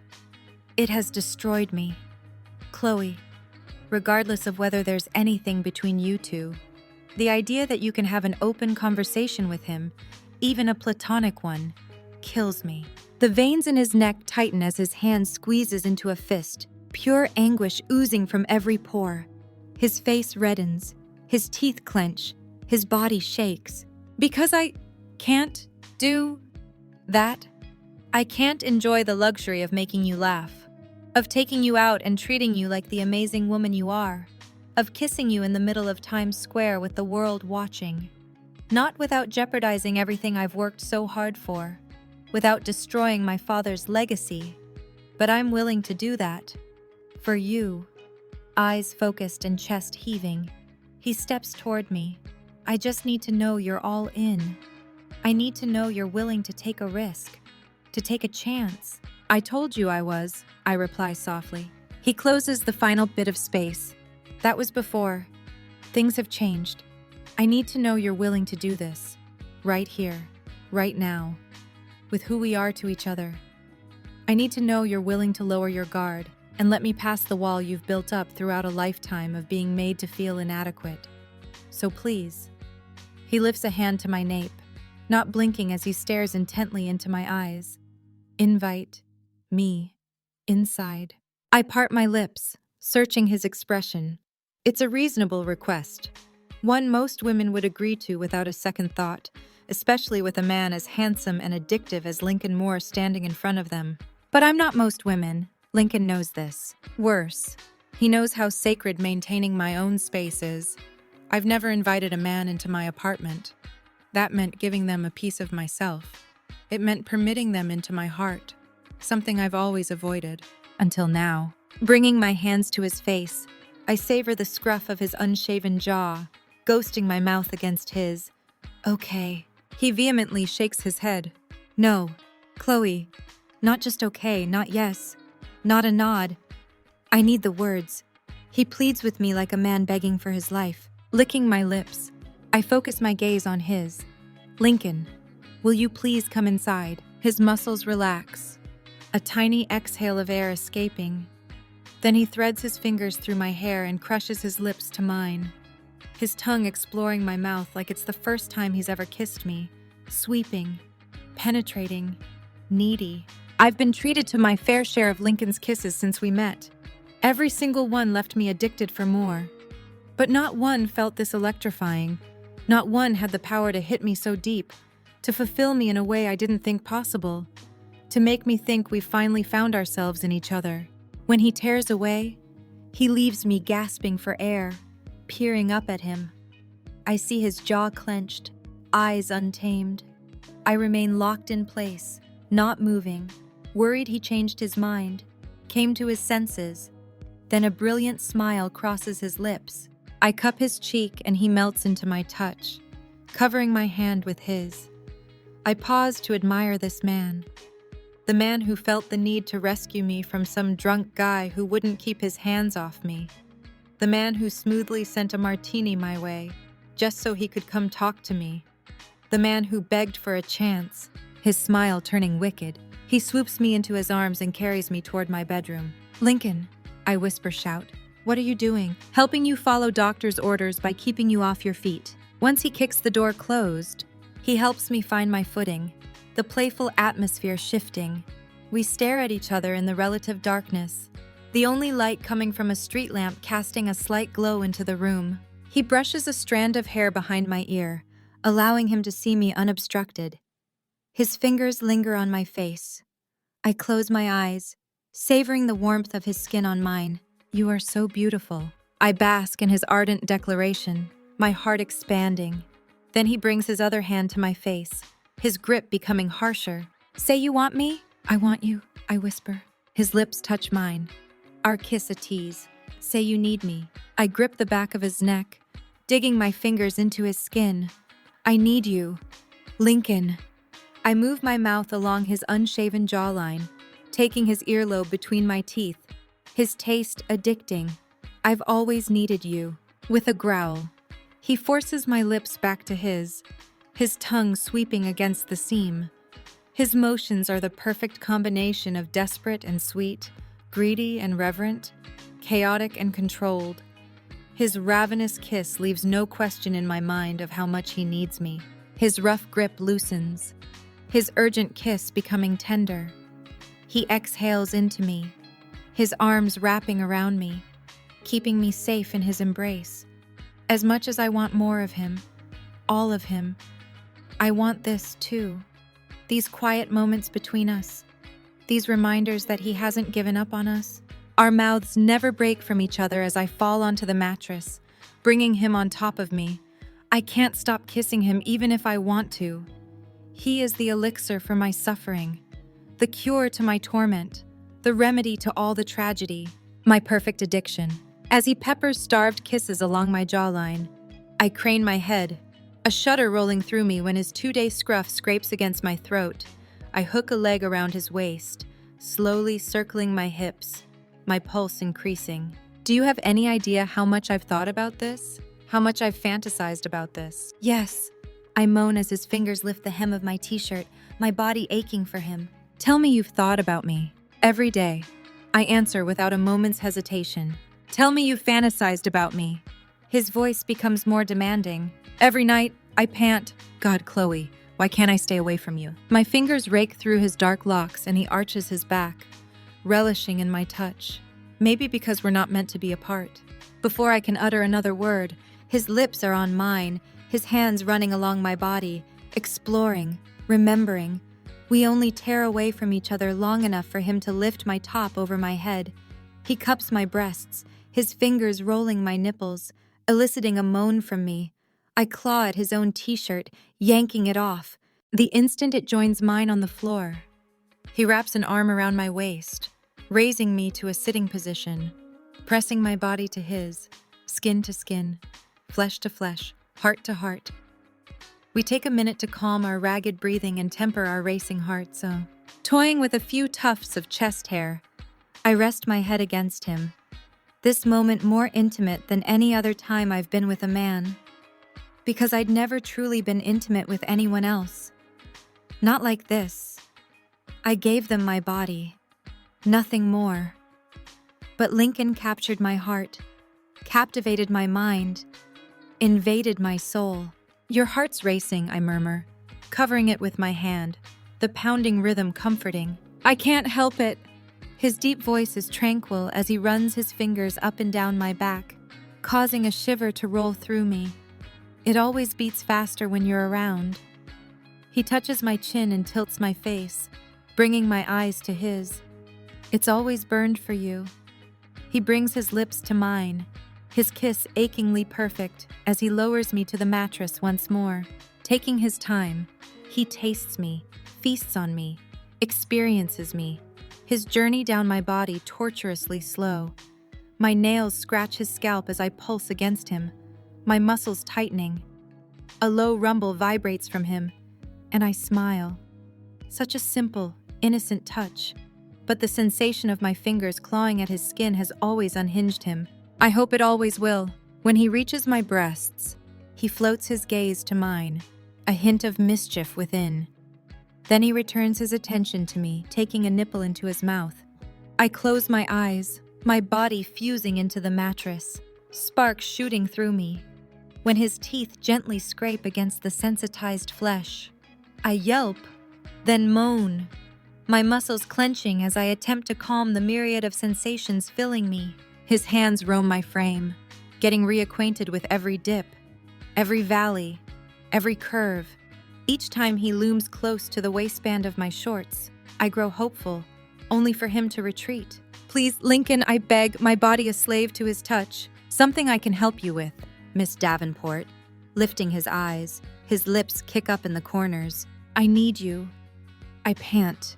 It has destroyed me. Chloe, regardless of whether there's anything between you two, the idea that you can have an open conversation with him, even a platonic one, kills me. The veins in his neck tighten as his hand squeezes into a fist, pure anguish oozing from every pore. His face reddens, his teeth clench, his body shakes. Because I can't do that. I can't enjoy the luxury of making you laugh, of taking you out and treating you like the amazing woman you are, of kissing you in the middle of Times Square with the world watching. Not without jeopardizing everything I've worked so hard for, without destroying my father's legacy. But I'm willing to do that. For you. Eyes focused and chest heaving. He steps toward me. I just need to know you're all in. I need to know you're willing to take a risk, to take a chance. I told you I was, I reply softly. He closes the final bit of space. That was before. Things have changed. I need to know you're willing to do this. Right here. right now, with who we are to each other. I need to know you're willing to lower your guard and let me pass the wall you've built up throughout a lifetime of being made to feel inadequate. So please. He lifts a hand to my nape, not blinking as he stares intently into my eyes. Invite me inside. I part my lips, searching his expression. It's a reasonable request, one most women would agree to without a second thought, especially with a man as handsome and addictive as Lincoln Moore standing in front of them. But I'm not most women. Lincoln knows this. Worse, he knows how sacred maintaining my own space is. I've never invited a man into my apartment. That meant giving them a piece of myself. It meant permitting them into my heart, something I've always avoided. Until now. Bringing my hands to his face, I savor the scruff of his unshaven jaw, ghosting my mouth against his. Okay. He vehemently shakes his head. No, Chloe. Not just okay, not yes. Not a nod. I need the words. He pleads with me like a man begging for his life. Licking my lips, I focus my gaze on his. Lincoln, will you please come inside? His muscles relax. A tiny exhale of air escaping. Then he threads his fingers through my hair and crushes his lips to mine. His tongue exploring my mouth like it's the first time he's ever kissed me. Sweeping, penetrating, needy. I've been treated to my fair share of Lincoln's kisses since we met. Every single one left me addicted for more. But not one felt this electrifying. Not one had the power to hit me so deep, to fulfill me in a way I didn't think possible, to make me think we finally found ourselves in each other. When he tears away, he leaves me gasping for air, peering up at him. I see his jaw clenched, eyes untamed. I remain locked in place, not moving, worried he changed his mind, came to his senses. Then a brilliant smile crosses his lips. I cup his cheek and he melts into my touch, covering my hand with his. I pause to admire this man. The man who felt the need to rescue me from some drunk guy who wouldn't keep his hands off me. The man who smoothly sent a martini my way, just so he could come talk to me. The man who begged for a chance, his smile turning wicked. He swoops me into his arms and carries me toward my bedroom. Lincoln, I whisper shout. What are you doing? Helping you follow doctor's orders by keeping you off your feet. Once he kicks the door closed, he helps me find my footing, the playful atmosphere shifting. We stare at each other in the relative darkness, the only light coming from a street lamp casting a slight glow into the room. He brushes a strand of hair behind my ear, allowing him to see me unobstructed. His fingers linger on my face. I close my eyes, savoring the warmth of his skin on mine. You are so beautiful. I bask in his ardent declaration, my heart expanding. Then he brings his other hand to my face, his grip becoming harsher. Say you want me? I want you, I whisper. His lips touch mine. Our kiss a tease. Say you need me. I grip the back of his neck, digging my fingers into his skin. I need you. Lincoln. I move my mouth along his unshaven jawline, taking his earlobe between my teeth, his taste addicting. I've always needed you. With a growl, he forces my lips back to his tongue sweeping against the seam. His motions are the perfect combination of desperate and sweet, greedy and reverent, chaotic and controlled. His ravenous kiss leaves no question in my mind of how much he needs me. His rough grip loosens, his urgent kiss becoming tender. He exhales into me, his arms wrapping around me, keeping me safe in his embrace. As much as I want more of him, all of him, I want this too. These quiet moments between us, these reminders that he hasn't given up on us. Our mouths never break from each other as I fall onto the mattress, bringing him on top of me. I can't stop kissing him even if I want to. He is the elixir for my suffering, the cure to my torment, the remedy to all the tragedy, my perfect addiction. As he peppers starved kisses along my jawline, I crane my head, a shudder rolling through me when his 2-day scruff scrapes against my throat. I hook a leg around his waist, slowly circling my hips, my pulse increasing. Do you have any idea how much I've thought about this? How much I've fantasized about this? Yes, I moan as his fingers lift the hem of my t-shirt, my body aching for him. Tell me you've thought about me. Every day. I answer without a moment's hesitation. Tell me you've fantasized about me. His voice becomes more demanding. Every night, I pant. God, Chloe, why can't I stay away from you? My fingers rake through his dark locks and he arches his back, relishing in my touch. Maybe because we're not meant to be apart. Before I can utter another word, his lips are on mine, his hands running along my body, exploring, remembering. We only tear away from each other long enough for him to lift my top over my head. He cups my breasts, his fingers rolling my nipples, eliciting a moan from me. I claw at his own t-shirt, yanking it off. The instant it joins mine on the floor, he wraps an arm around my waist, raising me to a sitting position, pressing my body to his, skin to skin, flesh to flesh, heart to heart. We take a minute to calm our ragged breathing and temper our racing hearts. Toying with a few tufts of chest hair, I rest my head against him. This moment more intimate than any other time I've been with a man. Because I'd never truly been intimate with anyone else. Not like this. I gave them my body. Nothing more. But Lincoln captured my heart, captivated my mind, invaded my soul. Your heart's racing, I murmur, covering it with my hand, the pounding rhythm comforting. I can't help it. His deep voice is tranquil as he runs his fingers up and down my back, causing a shiver to roll through me. It always beats faster when you're around. He touches my chin and tilts my face, bringing my eyes to his. It's always burned for you. He brings his lips to mine, his kiss achingly perfect as he lowers me to the mattress once more. Taking his time, he tastes me, feasts on me, experiences me, his journey down my body torturously slow. My nails scratch his scalp as I pulse against him, my muscles tightening. A low rumble vibrates from him, and I smile. Such a simple, innocent touch, but the sensation of my fingers clawing at his skin has always unhinged him. I hope it always will. When he reaches my breasts, he floats his gaze to mine, a hint of mischief within. Then he returns his attention to me, taking a nipple into his mouth. I close my eyes, my body fusing into the mattress, sparks shooting through me. When his teeth gently scrape against the sensitized flesh, I yelp, then moan, my muscles clenching as I attempt to calm the myriad of sensations filling me. His hands roam my frame, getting reacquainted with every dip, every valley, every curve. Each time he looms close to the waistband of my shorts, I grow hopeful, only for him to retreat. Please, Lincoln, I beg, my body a slave to his touch. Something I can help you with, Miss Davenport. Lifting his eyes, his lips kick up in the corners. I need you. I pant,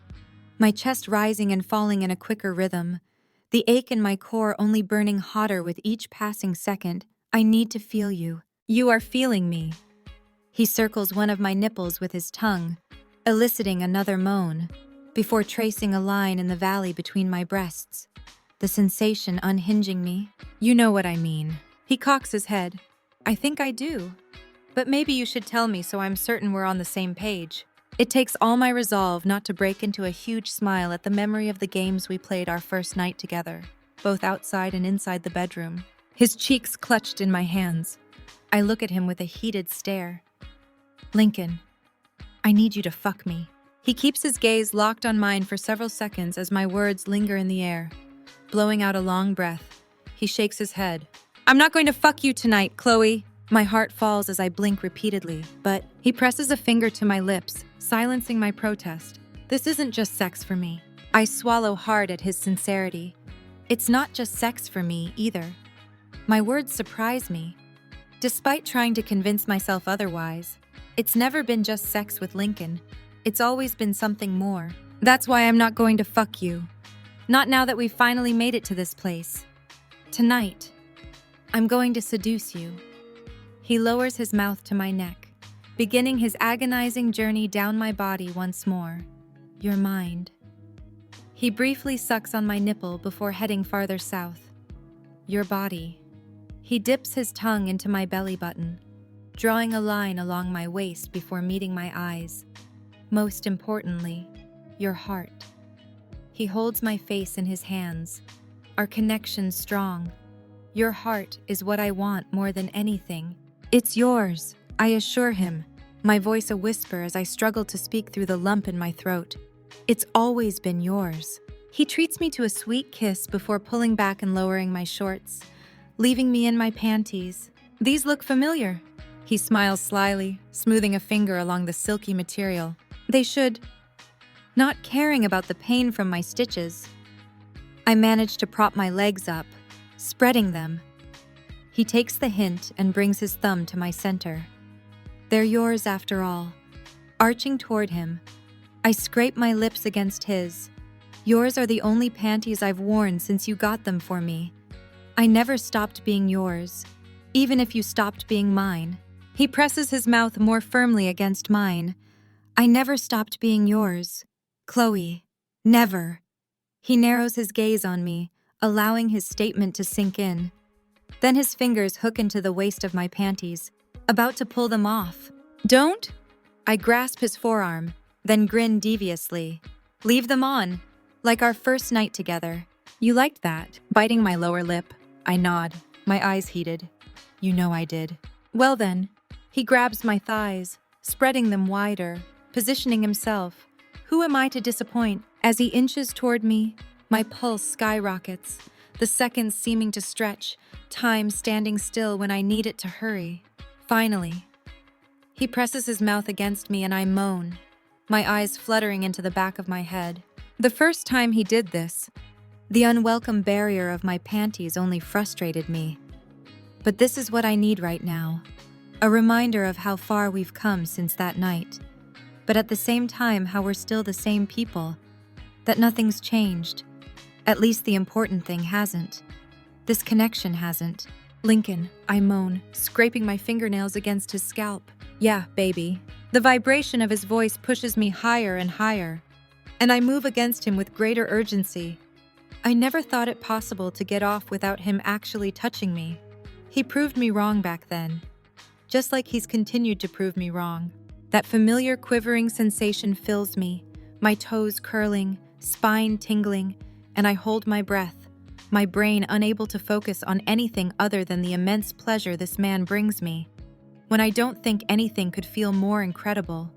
my chest rising and falling in a quicker rhythm. The ache in my core only burning hotter with each passing second. I need to feel you. You are feeling me. He circles one of my nipples with his tongue, eliciting another moan, before tracing a line in the valley between my breasts, the sensation unhinging me. You know what I mean. He cocks his head. I think I do. But maybe you should tell me so I'm certain we're on the same page. It takes all my resolve not to break into a huge smile at the memory of the games we played our first night together, both outside and inside the bedroom. His cheeks clutched in my hands. I look at him with a heated stare. Lincoln, I need you to fuck me. He keeps his gaze locked on mine for several seconds as my words linger in the air. Blowing out a long breath, he shakes his head. I'm not going to fuck you tonight, Chloe. My heart falls as I blink repeatedly, but he presses a finger to my lips, silencing my protest. This isn't just sex for me. I swallow hard at his sincerity. It's not just sex for me, either. My words surprise me. Despite trying to convince myself otherwise, it's never been just sex with Lincoln. It's always been something more. That's why I'm not going to fuck you. Not now that we've finally made it to this place. Tonight, I'm going to seduce you. He lowers his mouth to my neck, beginning his agonizing journey down my body once more. Your mind. He briefly sucks on my nipple before heading farther south. Your body. He dips his tongue into my belly button, drawing a line along my waist before meeting my eyes. Most importantly, your heart. He holds my face in his hands, our connection strong. Your heart is what I want more than anything. It's yours, I assure him, my voice a whisper as I struggle to speak through the lump in my throat. It's always been yours. He treats me to a sweet kiss before pulling back and lowering my shorts, leaving me in my panties. These look familiar. He smiles slyly, smoothing a finger along the silky material. They should. Not caring about the pain from my stitches. I manage to prop my legs up, spreading them. He takes the hint and brings his thumb to my center. They're yours after all. Arching toward him, I scrape my lips against his. Yours are the only panties I've worn since you got them for me. I never stopped being yours, even if you stopped being mine. He presses his mouth more firmly against mine. I never stopped being yours. Chloe, never. He narrows his gaze on me, allowing his statement to sink in. Then his fingers hook into the waist of my panties, about to pull them off. Don't! I grasp his forearm, then grin deviously. Leave them on, like our first night together. You liked that. Biting my lower lip, I nod, my eyes heated. You know I did. Well then, he grabs my thighs, spreading them wider, positioning himself. Who am I to disappoint? As he inches toward me, my pulse skyrockets, the seconds seeming to stretch, time standing still when I need it to hurry. Finally, he presses his mouth against me and I moan, my eyes fluttering into the back of my head. The first time he did this, the unwelcome barrier of my panties only frustrated me. But this is what I need right now, a reminder of how far we've come since that night, but at the same time how we're still the same people, that nothing's changed. At least the important thing hasn't. This connection hasn't. Lincoln, I moan, scraping my fingernails against his scalp. Yeah, baby. The vibration of his voice pushes me higher and higher, and I move against him with greater urgency. I never thought it possible to get off without him actually touching me. He proved me wrong back then, just like he's continued to prove me wrong. That familiar quivering sensation fills me, my toes curling, spine tingling, and I hold my breath, my brain unable to focus on anything other than the immense pleasure this man brings me. When I don't think anything could feel more incredible.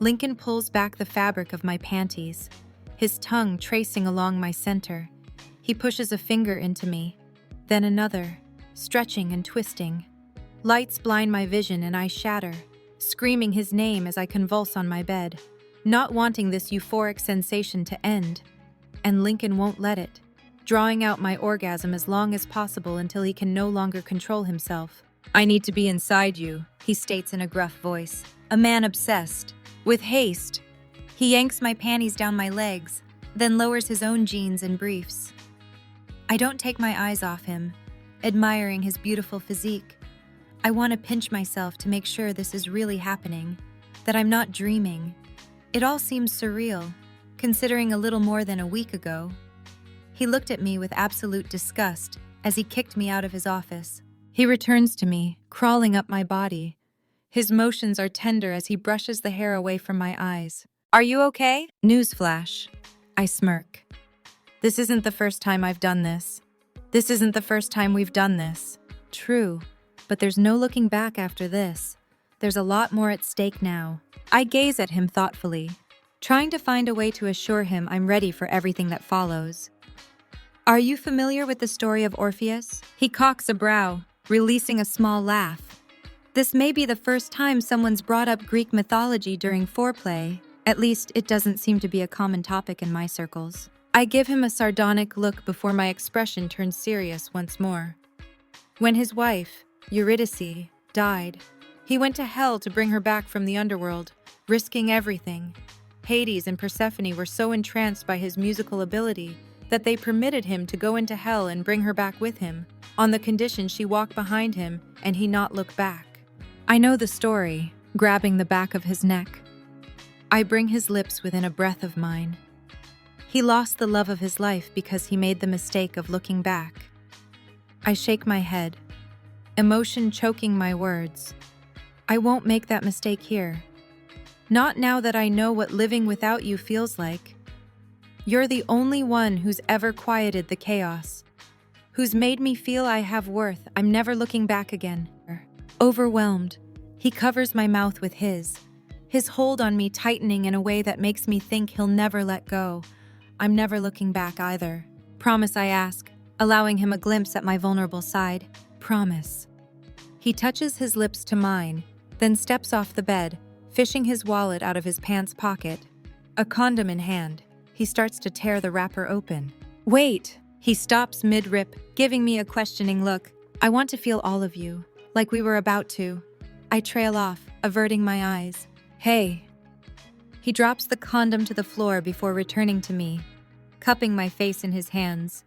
Lincoln pulls back the fabric of my panties, his tongue tracing along my center. He pushes a finger into me, then another, stretching and twisting. Lights blind my vision and I shatter, screaming his name as I convulse on my bed, not wanting this euphoric sensation to end. And Lincoln won't let it, drawing out my orgasm as long as possible until he can no longer control himself. I need to be inside you, he states in a gruff voice, a man obsessed. With haste, he yanks my panties down my legs, then lowers his own jeans and briefs. I don't take my eyes off him, admiring his beautiful physique. I want to pinch myself to make sure this is really happening, that I'm not dreaming. It all seems surreal, considering a little more than a week ago. He looked at me with absolute disgust as he kicked me out of his office. He returns to me, crawling up my body. His motions are tender as he brushes the hair away from my eyes. Are you okay? Newsflash. I smirk. This isn't the first time I've done this. This isn't the first time we've done this. True, but there's no looking back after this. There's a lot more at stake now. I gaze at him thoughtfully, trying to find a way to assure him I'm ready for everything that follows. Are you familiar with the story of Orpheus? He cocks a brow, releasing a small laugh. This may be the first time someone's brought up Greek mythology during foreplay. At least, it doesn't seem to be a common topic in my circles. I give him a sardonic look before my expression turns serious once more. When his wife, Eurydice, died, he went to hell to bring her back from the underworld, risking everything. Hades and Persephone were so entranced by his musical ability that they permitted him to go into hell and bring her back with him, on the condition she walk behind him and he not look back. I know the story, grabbing the back of his neck. I bring his lips within a breath of mine. He lost the love of his life because he made the mistake of looking back. I shake my head, emotion choking my words. I won't make that mistake here. Not now that I know what living without you feels like. You're the only one who's ever quieted the chaos, who's made me feel I have worth. I'm never looking back again. Overwhelmed, he covers my mouth with his hold on me tightening in a way that makes me think he'll never let go. I'm never looking back either. Promise, I ask, allowing him a glimpse at my vulnerable side. Promise. He touches his lips to mine, then steps off the bed, fishing his wallet out of his pants pocket. A condom in hand, he starts to tear the wrapper open. Wait! He stops mid-rip, giving me a questioning look. I want to feel all of you, like we were about to. I trail off, averting my eyes. Hey. He drops the condom to the floor before returning to me, cupping my face in his hands.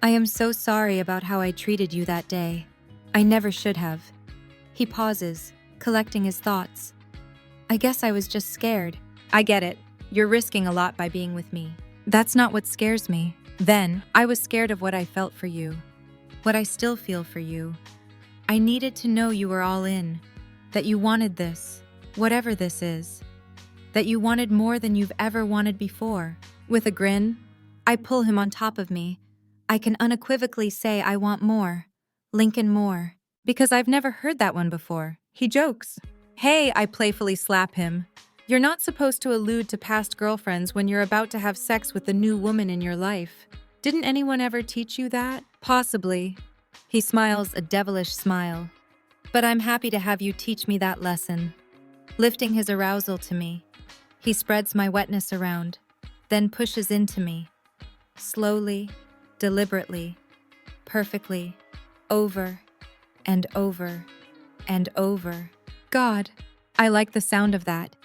I am so sorry about how I treated you that day. I never should have. He pauses, collecting his thoughts. I guess I was just scared. I get it. You're risking a lot by being with me. That's not what scares me. Then, I was scared of what I felt for you. What I still feel for you. I needed to know you were all in. That you wanted this, whatever this is. That you wanted more than you've ever wanted before. With a grin, I pull him on top of me. I can unequivocally say I want more. Lincoln more. Because I've never heard that one before. He jokes. Hey, I playfully slap him. You're not supposed to allude to past girlfriends when you're about to have sex with the new woman in your life. Didn't anyone ever teach you that? Possibly. He smiles a devilish smile. But I'm happy to have you teach me that lesson. Lifting his arousal to me, he spreads my wetness around, then pushes into me. Slowly, deliberately, perfectly, over and over and over. God, I like the sound of that.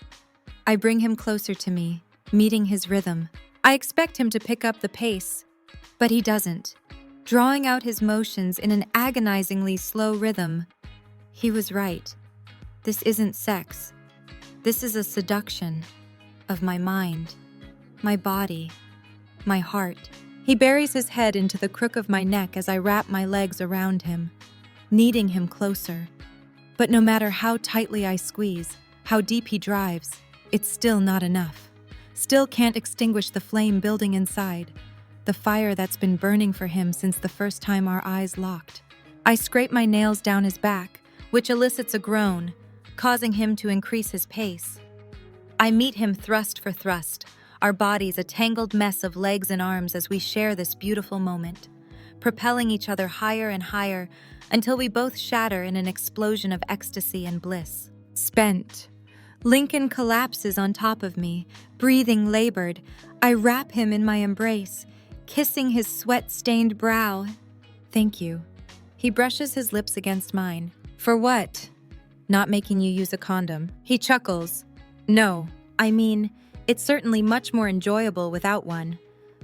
I bring him closer to me, meeting his rhythm. I expect him to pick up the pace, but he doesn't, drawing out his motions in an agonizingly slow rhythm. He was right. This isn't sex. This is a seduction of my mind, my body, my heart. He buries his head into the crook of my neck as I wrap my legs around him, kneading him closer. But no matter how tightly I squeeze, how deep he drives, it's still not enough. Still can't extinguish the flame building inside, the fire that's been burning for him since the first time our eyes locked. I scrape my nails down his back, which elicits a groan, causing him to increase his pace. I meet him thrust for thrust, our bodies a tangled mess of legs and arms as we share this beautiful moment, propelling each other higher and higher until we both shatter in an explosion of ecstasy and bliss. Spent. Lincoln collapses on top of me, breathing labored. I wrap him in my embrace, kissing his sweat-stained brow. Thank you. He brushes his lips against mine. For what? Not making you use a condom. He chuckles. No, I mean, it's certainly much more enjoyable without one.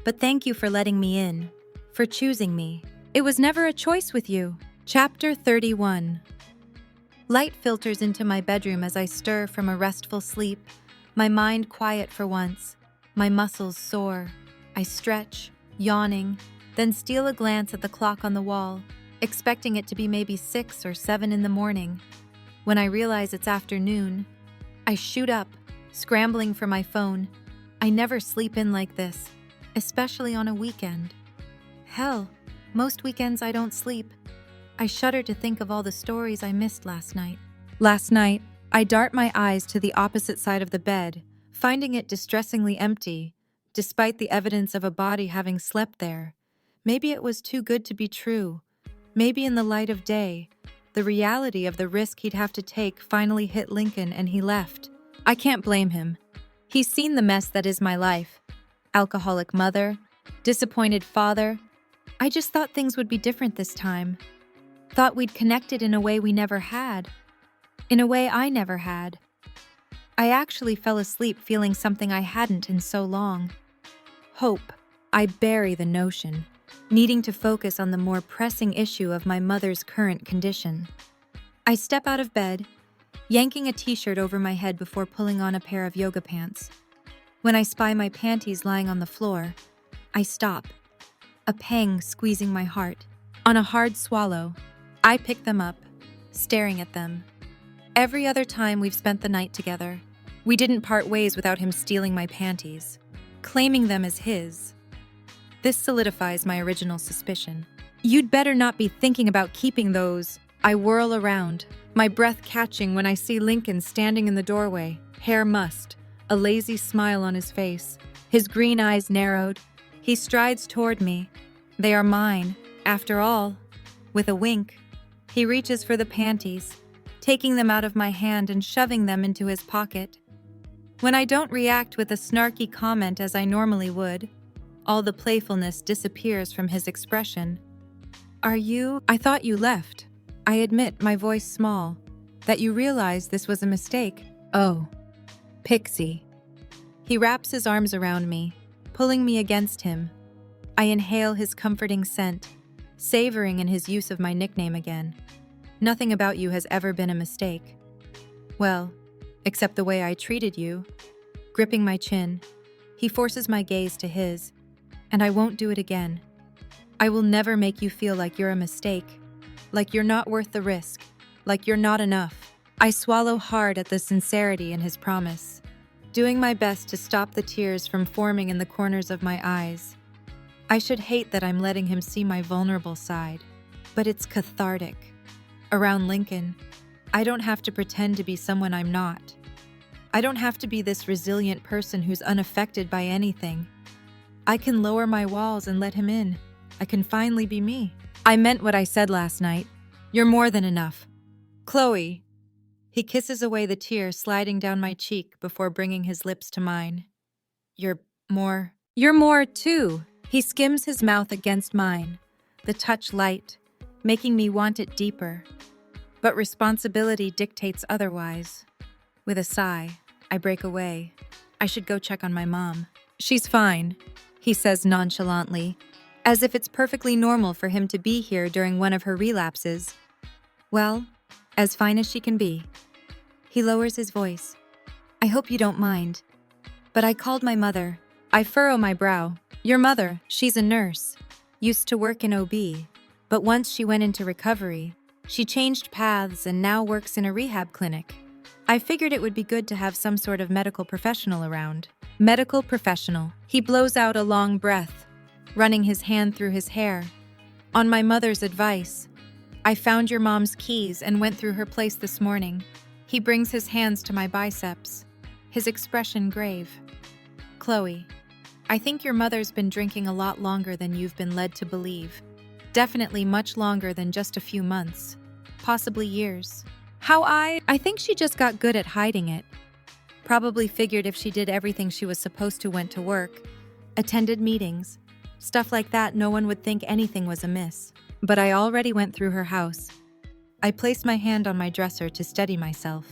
But thank you for letting me in, for choosing me. It was never a choice with you. Chapter 31. Light filters into my bedroom as I stir from a restful sleep, my mind quiet for once, my muscles sore. I stretch, yawning, then steal a glance at the clock on the wall, expecting it to be maybe 6 or 7 in the morning. When I realize it's afternoon, I shoot up, scrambling for my phone. I never sleep in like this, especially on a weekend. Hell, most weekends I don't sleep. I shudder to think of all the stories I missed last night. Last night, I dart my eyes to the opposite side of the bed, finding it distressingly empty, despite the evidence of a body having slept there. Maybe it was too good to be true. Maybe in the light of day, the reality of the risk he'd have to take finally hit Lincoln and he left. I can't blame him. He's seen the mess that is my life. Alcoholic mother, disappointed father. I just thought things would be different this time. Thought we'd connected in a way we never had. In a way I never had. I actually fell asleep feeling something I hadn't in so long. Hope. I bury the notion, needing to focus on the more pressing issue of my mother's current condition. I step out of bed, yanking a t-shirt over my head before pulling on a pair of yoga pants. When I spy my panties lying on the floor, I stop, a pang squeezing my heart. On a hard swallow, I pick them up, staring at them. Every other time we've spent the night together, we didn't part ways without him stealing my panties, claiming them as his. This solidifies my original suspicion. You'd better not be thinking about keeping those. I whirl around, my breath catching when I see Lincoln standing in the doorway, hair mussed, a lazy smile on his face, his green eyes narrowed. He strides toward me. They are mine, after all. With a wink, he reaches for the panties, taking them out of my hand and shoving them into his pocket. When I don't react with a snarky comment as I normally would, all the playfulness disappears from his expression. I thought you left. I admit, my voice small, that you realized this was a mistake. Oh, Pixie. He wraps his arms around me, pulling me against him. I inhale his comforting scent, savoring in his use of my nickname again. Nothing about you has ever been a mistake. Well, except the way I treated you. Gripping my chin, he forces my gaze to his, and I won't do it again. I will never make you feel like you're a mistake, like you're not worth the risk, like you're not enough. I swallow hard at the sincerity in his promise, doing my best to stop the tears from forming in the corners of my eyes. I should hate that I'm letting him see my vulnerable side, but it's cathartic. Around Lincoln, I don't have to pretend to be someone I'm not. I don't have to be this resilient person who's unaffected by anything. I can lower my walls and let him in. I can finally be me. I meant what I said last night. You're more than enough. Chloe. He kisses away the tear sliding down my cheek before bringing his lips to mine. You're more too. He skims his mouth against mine, the touch light, making me want it deeper. But responsibility dictates otherwise. With a sigh, I break away. I should go check on my mom. She's fine, he says nonchalantly, as if it's perfectly normal for him to be here during one of her relapses. Well, as fine as she can be. He lowers his voice. I hope you don't mind, but I called my mother. I furrow my brow. Your mother, she's a nurse, used to work in OB, but once she went into recovery, she changed paths and now works in a rehab clinic. I figured it would be good to have some sort of medical professional around. Medical professional. He blows out a long breath, running his hand through his hair. On my mother's advice, I found your mom's keys and went through her place this morning. He brings his hands to my biceps, his expression grave. Chloe, I think your mother's been drinking a lot longer than you've been led to believe. Definitely much longer than just a few months, possibly years. I think she just got good at hiding it. Probably figured if she did everything she was supposed to, went to work, attended meetings, stuff like that, no one would think anything was amiss. But I already went through her house. I placed my hand on my dresser to steady myself.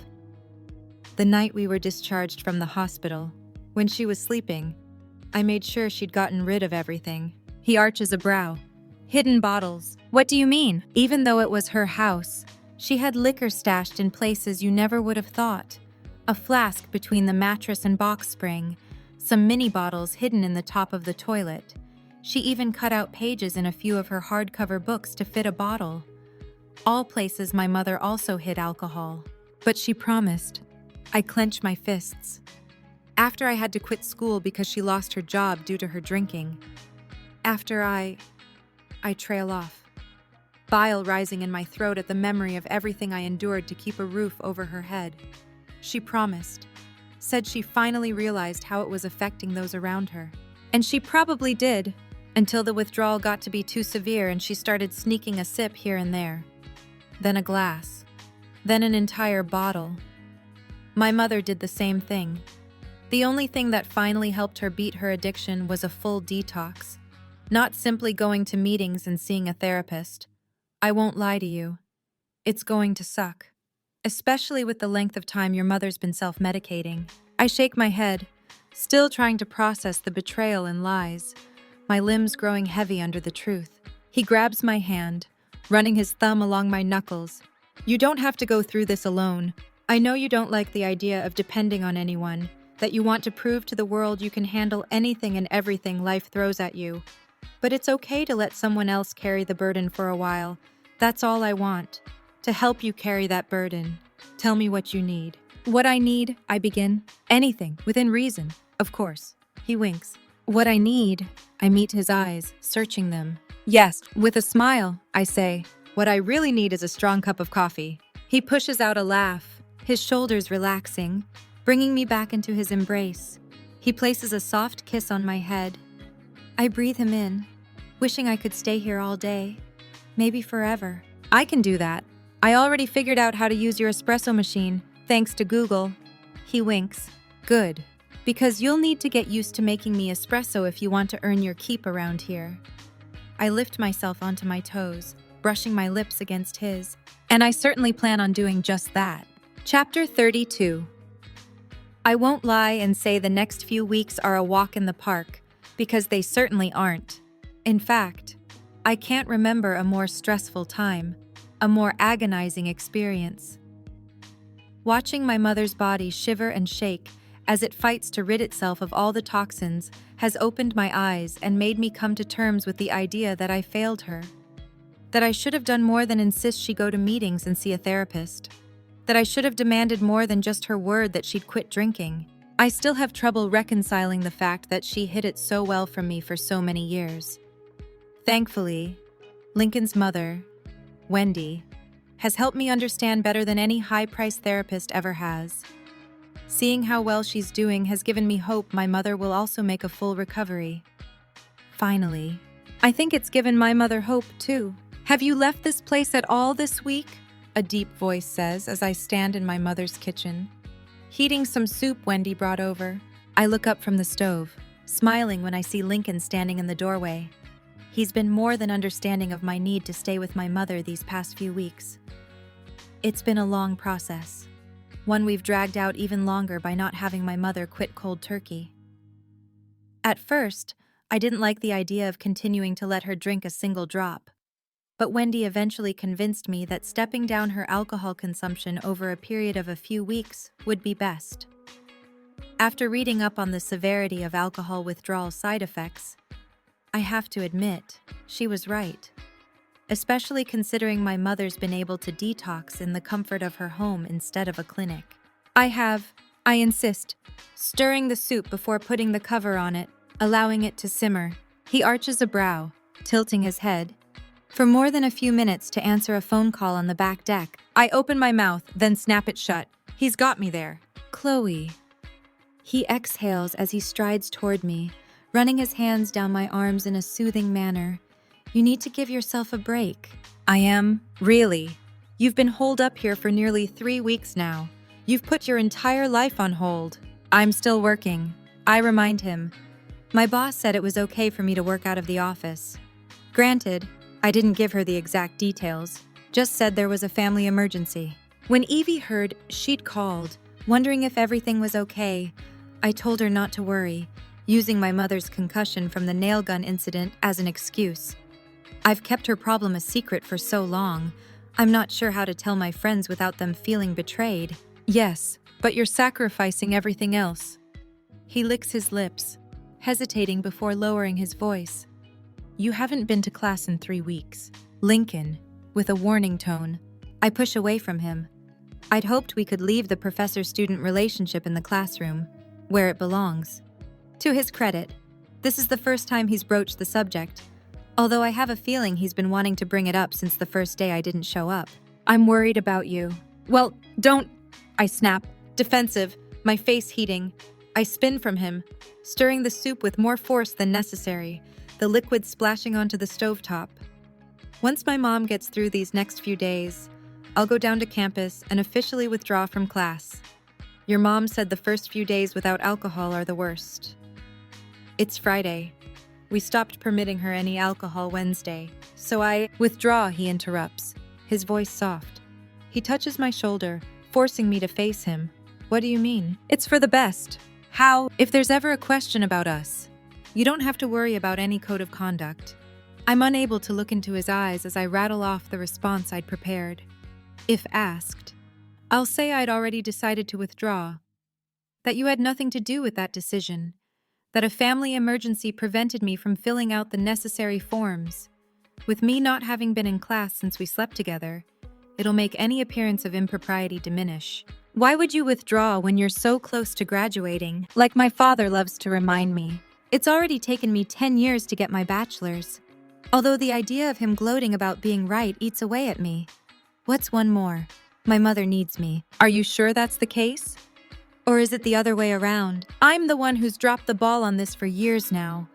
The night we were discharged from the hospital, when she was sleeping, I made sure she'd gotten rid of everything. He arches a brow. Hidden bottles. What do you mean? Even though it was her house, she had liquor stashed in places you never would have thought. A flask between the mattress and box spring, some mini bottles hidden in the top of the toilet. She even cut out pages in a few of her hardcover books to fit a bottle. All places my mother also hid alcohol. But she promised. I clench my fists. After I had to quit school because she lost her job due to her drinking. After I trail off. Bile rising in my throat at the memory of everything I endured to keep a roof over her head. She promised. Said she finally realized how it was affecting those around her. And she probably did, until the withdrawal got to be too severe and she started sneaking a sip here and there. Then a glass. Then an entire bottle. My mother did the same thing. The only thing that finally helped her beat her addiction was a full detox. Not simply going to meetings and seeing a therapist. I won't lie to you. It's going to suck. Especially with the length of time your mother's been self-medicating. I shake my head, still trying to process the betrayal and lies, my limbs growing heavy under the truth. He grabs my hand, running his thumb along my knuckles. You don't have to go through this alone. I know you don't like the idea of depending on anyone, that you want to prove to the world you can handle anything and everything life throws at you. But it's okay to let someone else carry the burden for a while. That's all I want, to help you carry that burden. Tell me what you need. What I need, I begin. Anything, within reason, of course. He winks. What I need, I meet his eyes, searching them. Yes, with a smile, I say. What I really need is a strong cup of coffee. He pushes out a laugh, his shoulders relaxing, bringing me back into his embrace. He places a soft kiss on my head. I breathe him in, wishing I could stay here all day, maybe forever. I can do that. I already figured out how to use your espresso machine, thanks to Google. He winks. Good. Because you'll need to get used to making me espresso if you want to earn your keep around here. I lift myself onto my toes, brushing my lips against his, and I certainly plan on doing just that. Chapter 32. I won't lie and say the next few weeks are a walk in the park, because they certainly aren't. In fact, I can't remember a more stressful time, a more agonizing experience. Watching my mother's body shiver and shake as it fights to rid itself of all the toxins has opened my eyes and made me come to terms with the idea that I failed her. That I should have done more than insist she go to meetings and see a therapist. That I should have demanded more than just her word that she'd quit drinking. I still have trouble reconciling the fact that she hid it so well from me for so many years. Thankfully, Lincoln's mother, Wendy, has helped me understand better than any high-priced therapist ever has. Seeing how well she's doing has given me hope my mother will also make a full recovery. Finally, I think it's given my mother hope, too. Have you left this place at all this week? A deep voice says as I stand in my mother's kitchen. Heating some soup Wendy brought over. I look up from the stove, smiling when I see Lincoln standing in the doorway. He's been more than understanding of my need to stay with my mother these past few weeks. It's been a long process. One we've dragged out even longer by not having my mother quit cold turkey. At first, I didn't like the idea of continuing to let her drink a single drop, but Wendy eventually convinced me that stepping down her alcohol consumption over a period of a few weeks would be best. After reading up on the severity of alcohol withdrawal side effects, I have to admit, she was right. Especially considering my mother's been able to detox in the comfort of her home instead of a clinic. I insist, stirring the soup before putting the cover on it, allowing it to simmer. He arches a brow, tilting his head. For more than a few minutes to answer a phone call on the back deck, I open my mouth, then snap it shut. He's got me there. Chloe. He exhales as he strides toward me, running his hands down my arms in a soothing manner. You need to give yourself a break. I am, really. You've been holed up here for nearly 3 weeks now. You've put your entire life on hold. I'm still working. I remind him. My boss said it was okay for me to work out of the office. Granted, I didn't give her the exact details, just said there was a family emergency. When Evie heard she'd called, wondering if everything was okay, I told her not to worry, using my mother's concussion from the nail gun incident as an excuse. I've kept her problem a secret for so long, I'm not sure how to tell my friends without them feeling betrayed. Yes, but you're sacrificing everything else. He licks his lips, hesitating before lowering his voice. You haven't been to class in 3 weeks. Lincoln, with a warning tone. I push away from him. I'd hoped we could leave the professor-student relationship in the classroom, where it belongs. To his credit, this is the first time he's broached the subject, although I have a feeling he's been wanting to bring it up since the first day I didn't show up. I'm worried about you. Well, don't... I snap, defensive, my face heating. I spin from him, stirring the soup with more force than necessary, the liquid splashing onto the stovetop. Once my mom gets through these next few days, I'll go down to campus and officially withdraw from class. Your mom said the first few days without alcohol are the worst. It's Friday. We stopped permitting her any alcohol Wednesday, so I withdraw, he interrupts, his voice soft. He touches my shoulder, forcing me to face him. What do you mean? It's for the best. How? If there's ever a question about us, you don't have to worry about any code of conduct. I'm unable to look into his eyes as I rattle off the response I'd prepared. If asked, I'll say I'd already decided to withdraw, that you had nothing to do with that decision, that a family emergency prevented me from filling out the necessary forms. With me not having been in class since we slept together, it'll make any appearance of impropriety diminish. Why would you withdraw when you're so close to graduating? Like my father loves to remind me, it's already taken me 10 years to get my bachelor's. Although the idea of him gloating about being right eats away at me. What's one more? My mother needs me. Are you sure that's the case? Or is it the other way around? I'm the one who's dropped the ball on this for years now.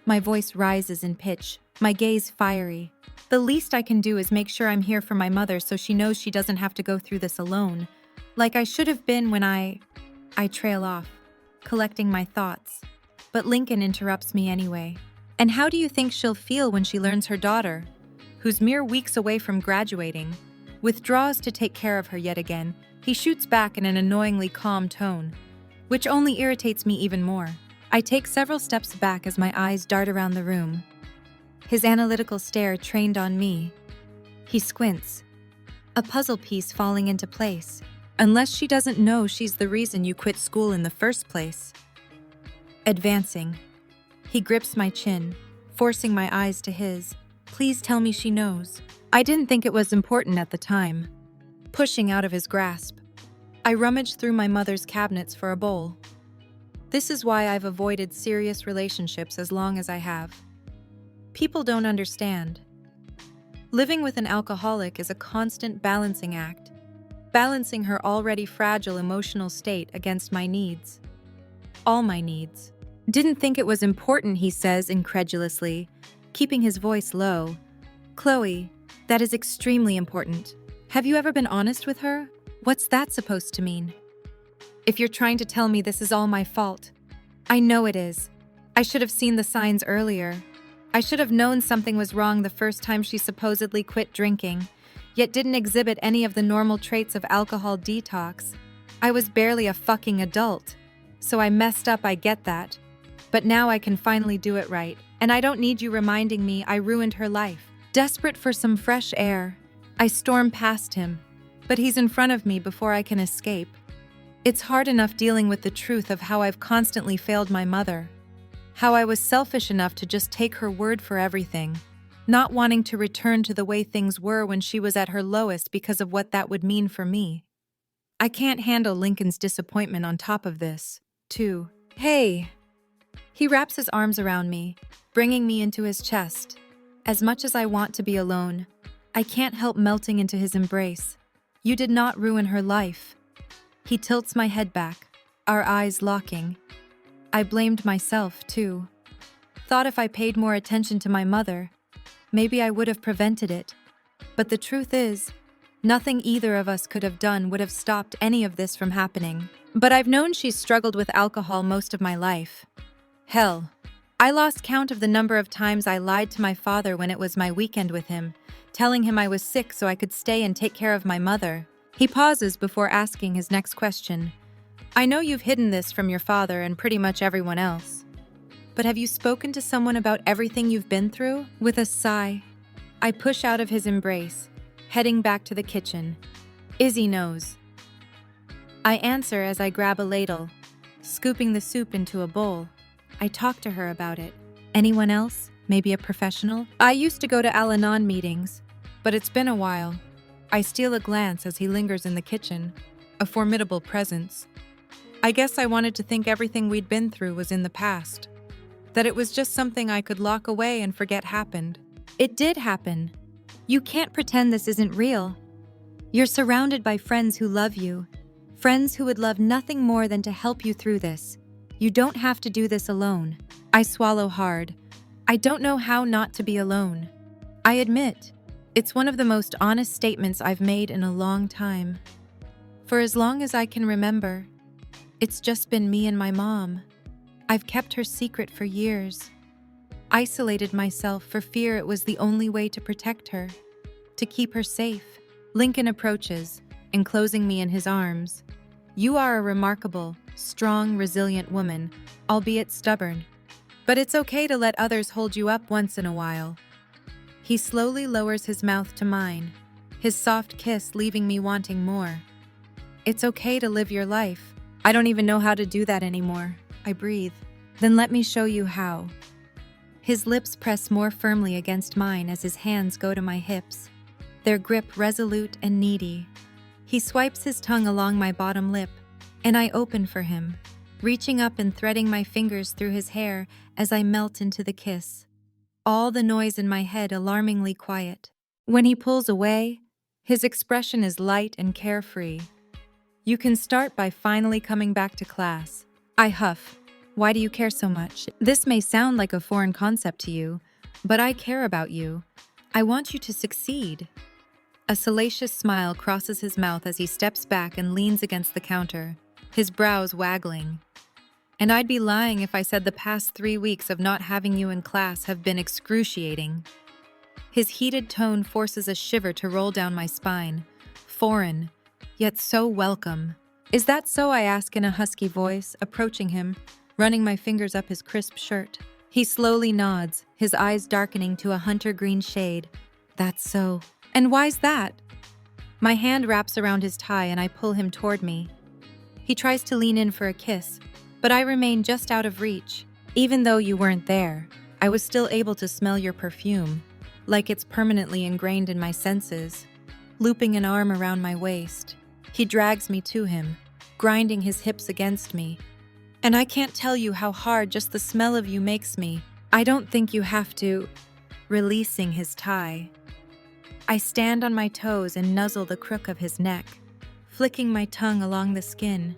My voice rises in pitch, my gaze fiery. The least I can do is make sure I'm here for my mother so she knows she doesn't have to go through this alone. Like I should have been when I trail off, collecting my thoughts. But Lincoln interrupts me anyway. And how do you think she'll feel when she learns her daughter, who's mere weeks away from graduating, withdraws to take care of her yet again? He shoots back in an annoyingly calm tone, which only irritates me even more. I take several steps back as my eyes dart around the room. His analytical stare trained on me. He squints, a puzzle piece falling into place. Unless she doesn't know she's the reason you quit school in the first place. Advancing, he grips my chin, forcing my eyes to his. Please tell me she knows. I didn't think it was important at the time. Pushing out of his grasp, I rummage through my mother's cabinets for a bowl. This is why I've avoided serious relationships as long as I have. People don't understand. Living with an alcoholic is a constant balancing act, balancing her already fragile emotional state against my needs. All my needs. Didn't think it was important, he says incredulously, keeping his voice low. Chloe, that is extremely important. Have you ever been honest with her? What's that supposed to mean? If you're trying to tell me this is all my fault, I know it is. I should have seen the signs earlier. I should have known something was wrong the first time she supposedly quit drinking, yet didn't exhibit any of the normal traits of alcohol detox. I was barely a fucking adult, so I messed up, I get that. But now I can finally do it right, and I don't need you reminding me I ruined her life. Desperate for some fresh air, I storm past him, but he's in front of me before I can escape. It's hard enough dealing with the truth of how I've constantly failed my mother, how I was selfish enough to just take her word for everything, not wanting to return to the way things were when she was at her lowest because of what that would mean for me. I can't handle Lincoln's disappointment on top of this, too. Hey! He wraps his arms around me, bringing me into his chest. As much as I want to be alone, I can't help melting into his embrace. You did not ruin her life. He tilts my head back, our eyes locking. I blamed myself, too. Thought if I paid more attention to my mother, maybe I would have prevented it. But the truth is, nothing either of us could have done would have stopped any of this from happening. But I've known she's struggled with alcohol most of my life. Hell, I lost count of the number of times I lied to my father when it was my weekend with him, telling him I was sick so I could stay and take care of my mother. He pauses before asking his next question. I know you've hidden this from your father and pretty much everyone else. But have you spoken to someone about everything you've been through? With a sigh, I push out of his embrace, heading back to the kitchen. Izzy knows. I answer as I grab a ladle, scooping the soup into a bowl. I talk to her about it. Anyone else? Maybe a professional? I used to go to Al-Anon meetings, but it's been a while. I steal a glance as he lingers in the kitchen, a formidable presence. I guess I wanted to think everything we'd been through was in the past, that it was just something I could lock away and forget happened. It did happen. You can't pretend this isn't real. You're surrounded by friends who love you, friends who would love nothing more than to help you through this. You don't have to do this alone. I swallow hard. I don't know how not to be alone. I admit, it's one of the most honest statements I've made in a long time. For as long as I can remember, it's just been me and my mom. I've kept her secret for years. Isolated myself for fear it was the only way to protect her, to keep her safe. Lincoln approaches, enclosing me in his arms. You are a remarkable, strong, resilient woman, albeit stubborn. But it's okay to let others hold you up once in a while. He slowly lowers his mouth to mine, his soft kiss leaving me wanting more. It's okay to live your life. I don't even know how to do that anymore. I breathe. Then let me show you how. His lips press more firmly against mine as his hands go to my hips. their grip resolute and needy. He swipes his tongue along my bottom lip, and I open for him, reaching up and threading my fingers through his hair as I melt into the kiss. All the noise in my head alarmingly quiet. When he pulls away, his expression is light and carefree. You can start by finally coming back to class. I huff. Why do you care so much? This may sound like a foreign concept to you, but I care about you. I want you to succeed. A salacious smile crosses his mouth as he steps back and leans against the counter, his brows waggling. And I'd be lying if I said the past 3 weeks of not having you in class have been excruciating. His heated tone forces a shiver to roll down my spine. Foreign, yet so welcome. Is that so? I ask in a husky voice, approaching him, running my fingers up his crisp shirt. He slowly nods, his eyes darkening to a hunter green shade. That's so. And why's that? My hand wraps around his tie and I pull him toward me. He tries to lean in for a kiss, but I remain just out of reach. Even though you weren't there, I was still able to smell your perfume, like it's permanently ingrained in my senses. Looping an arm around my waist, he drags me to him, grinding his hips against me. And I can't tell you how hard just the smell of you makes me. I don't think you have to. Releasing his tie. I stand on my toes and nuzzle the crook of his neck, flicking my tongue along the skin.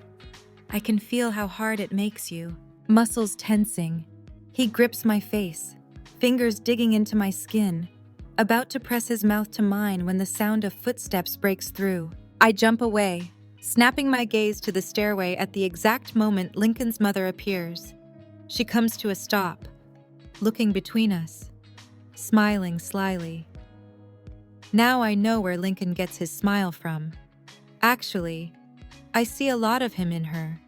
I can feel how hard it makes you. Muscles tensing. He grips my face, fingers digging into my skin, about to press his mouth to mine when the sound of footsteps breaks through. I jump away, snapping my gaze to the stairway at the exact moment Lincoln's mother appears. She comes to a stop, looking between us, smiling slyly. Now I know where Lincoln gets his smile from. Actually, I see a lot of him in her.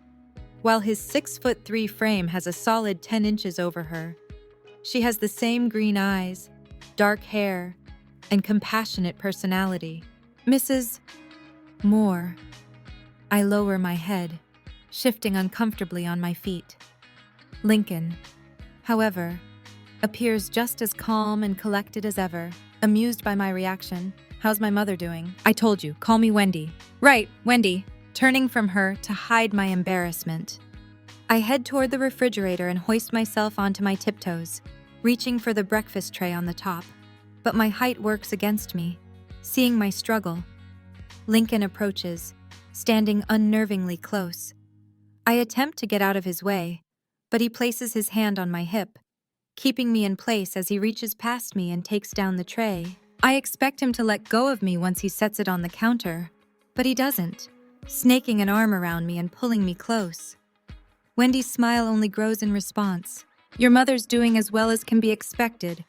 While his 6'3" frame has a solid 10 inches over her, she has the same green eyes, dark hair, and compassionate personality. Mrs. Moore. I lower my head, shifting uncomfortably on my feet. Lincoln, however, appears just as calm and collected as ever, amused by my reaction. How's my mother doing? I told you, call me Wendy. Right, Wendy, turning from her to hide my embarrassment. I head toward the refrigerator and hoist myself onto my tiptoes, reaching for the breakfast tray on the top. But my height works against me. Seeing my struggle, Lincoln approaches, standing unnervingly close. I attempt to get out of his way, but he places his hand on my hip, keeping me in place as he reaches past me and takes down the tray. I expect him to let go of me once he sets it on the counter, but he doesn't, snaking an arm around me and pulling me close. Wendy's smile only grows in response. Your mother's doing as well as can be expected.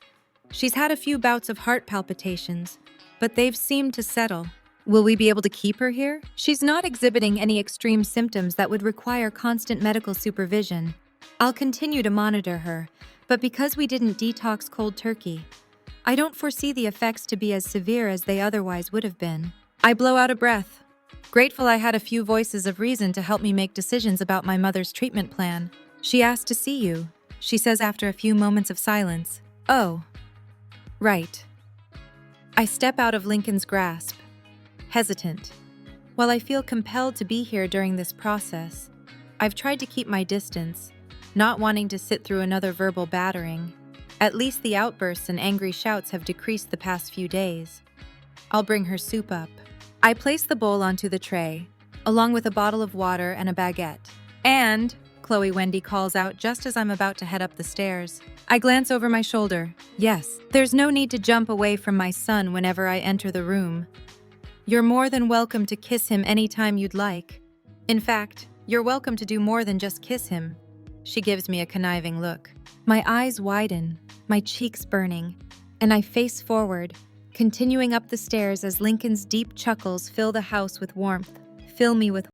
She's had a few bouts of heart palpitations, but they've seemed to settle. Will we be able to keep her here? She's not exhibiting any extreme symptoms that would require constant medical supervision. I'll continue to monitor her, but because we didn't detox cold turkey, I don't foresee the effects to be as severe as they otherwise would have been. I blow out a breath, grateful I had a few voices of reason to help me make decisions about my mother's treatment plan. She asked to see you, she says after a few moments of silence. Oh, right. I step out of Lincoln's grasp, hesitant. While I feel compelled to be here during this process, I've tried to keep my distance, not wanting to sit through another verbal battering. At least the outbursts and angry shouts have decreased the past few days. I'll bring her soup up. I place the bowl onto the tray, along with a bottle of water and a baguette. And, Chloe Wendy calls out just as I'm about to head up the stairs. I glance over my shoulder. Yes, there's no need to jump away from my son whenever I enter the room. You're more than welcome to kiss him anytime you'd like. In fact, you're welcome to do more than just kiss him. She gives me a conniving look. My eyes widen, my cheeks burning, and I face forward, continuing up the stairs as Lincoln's deep chuckles fill the house with warmth, fill me with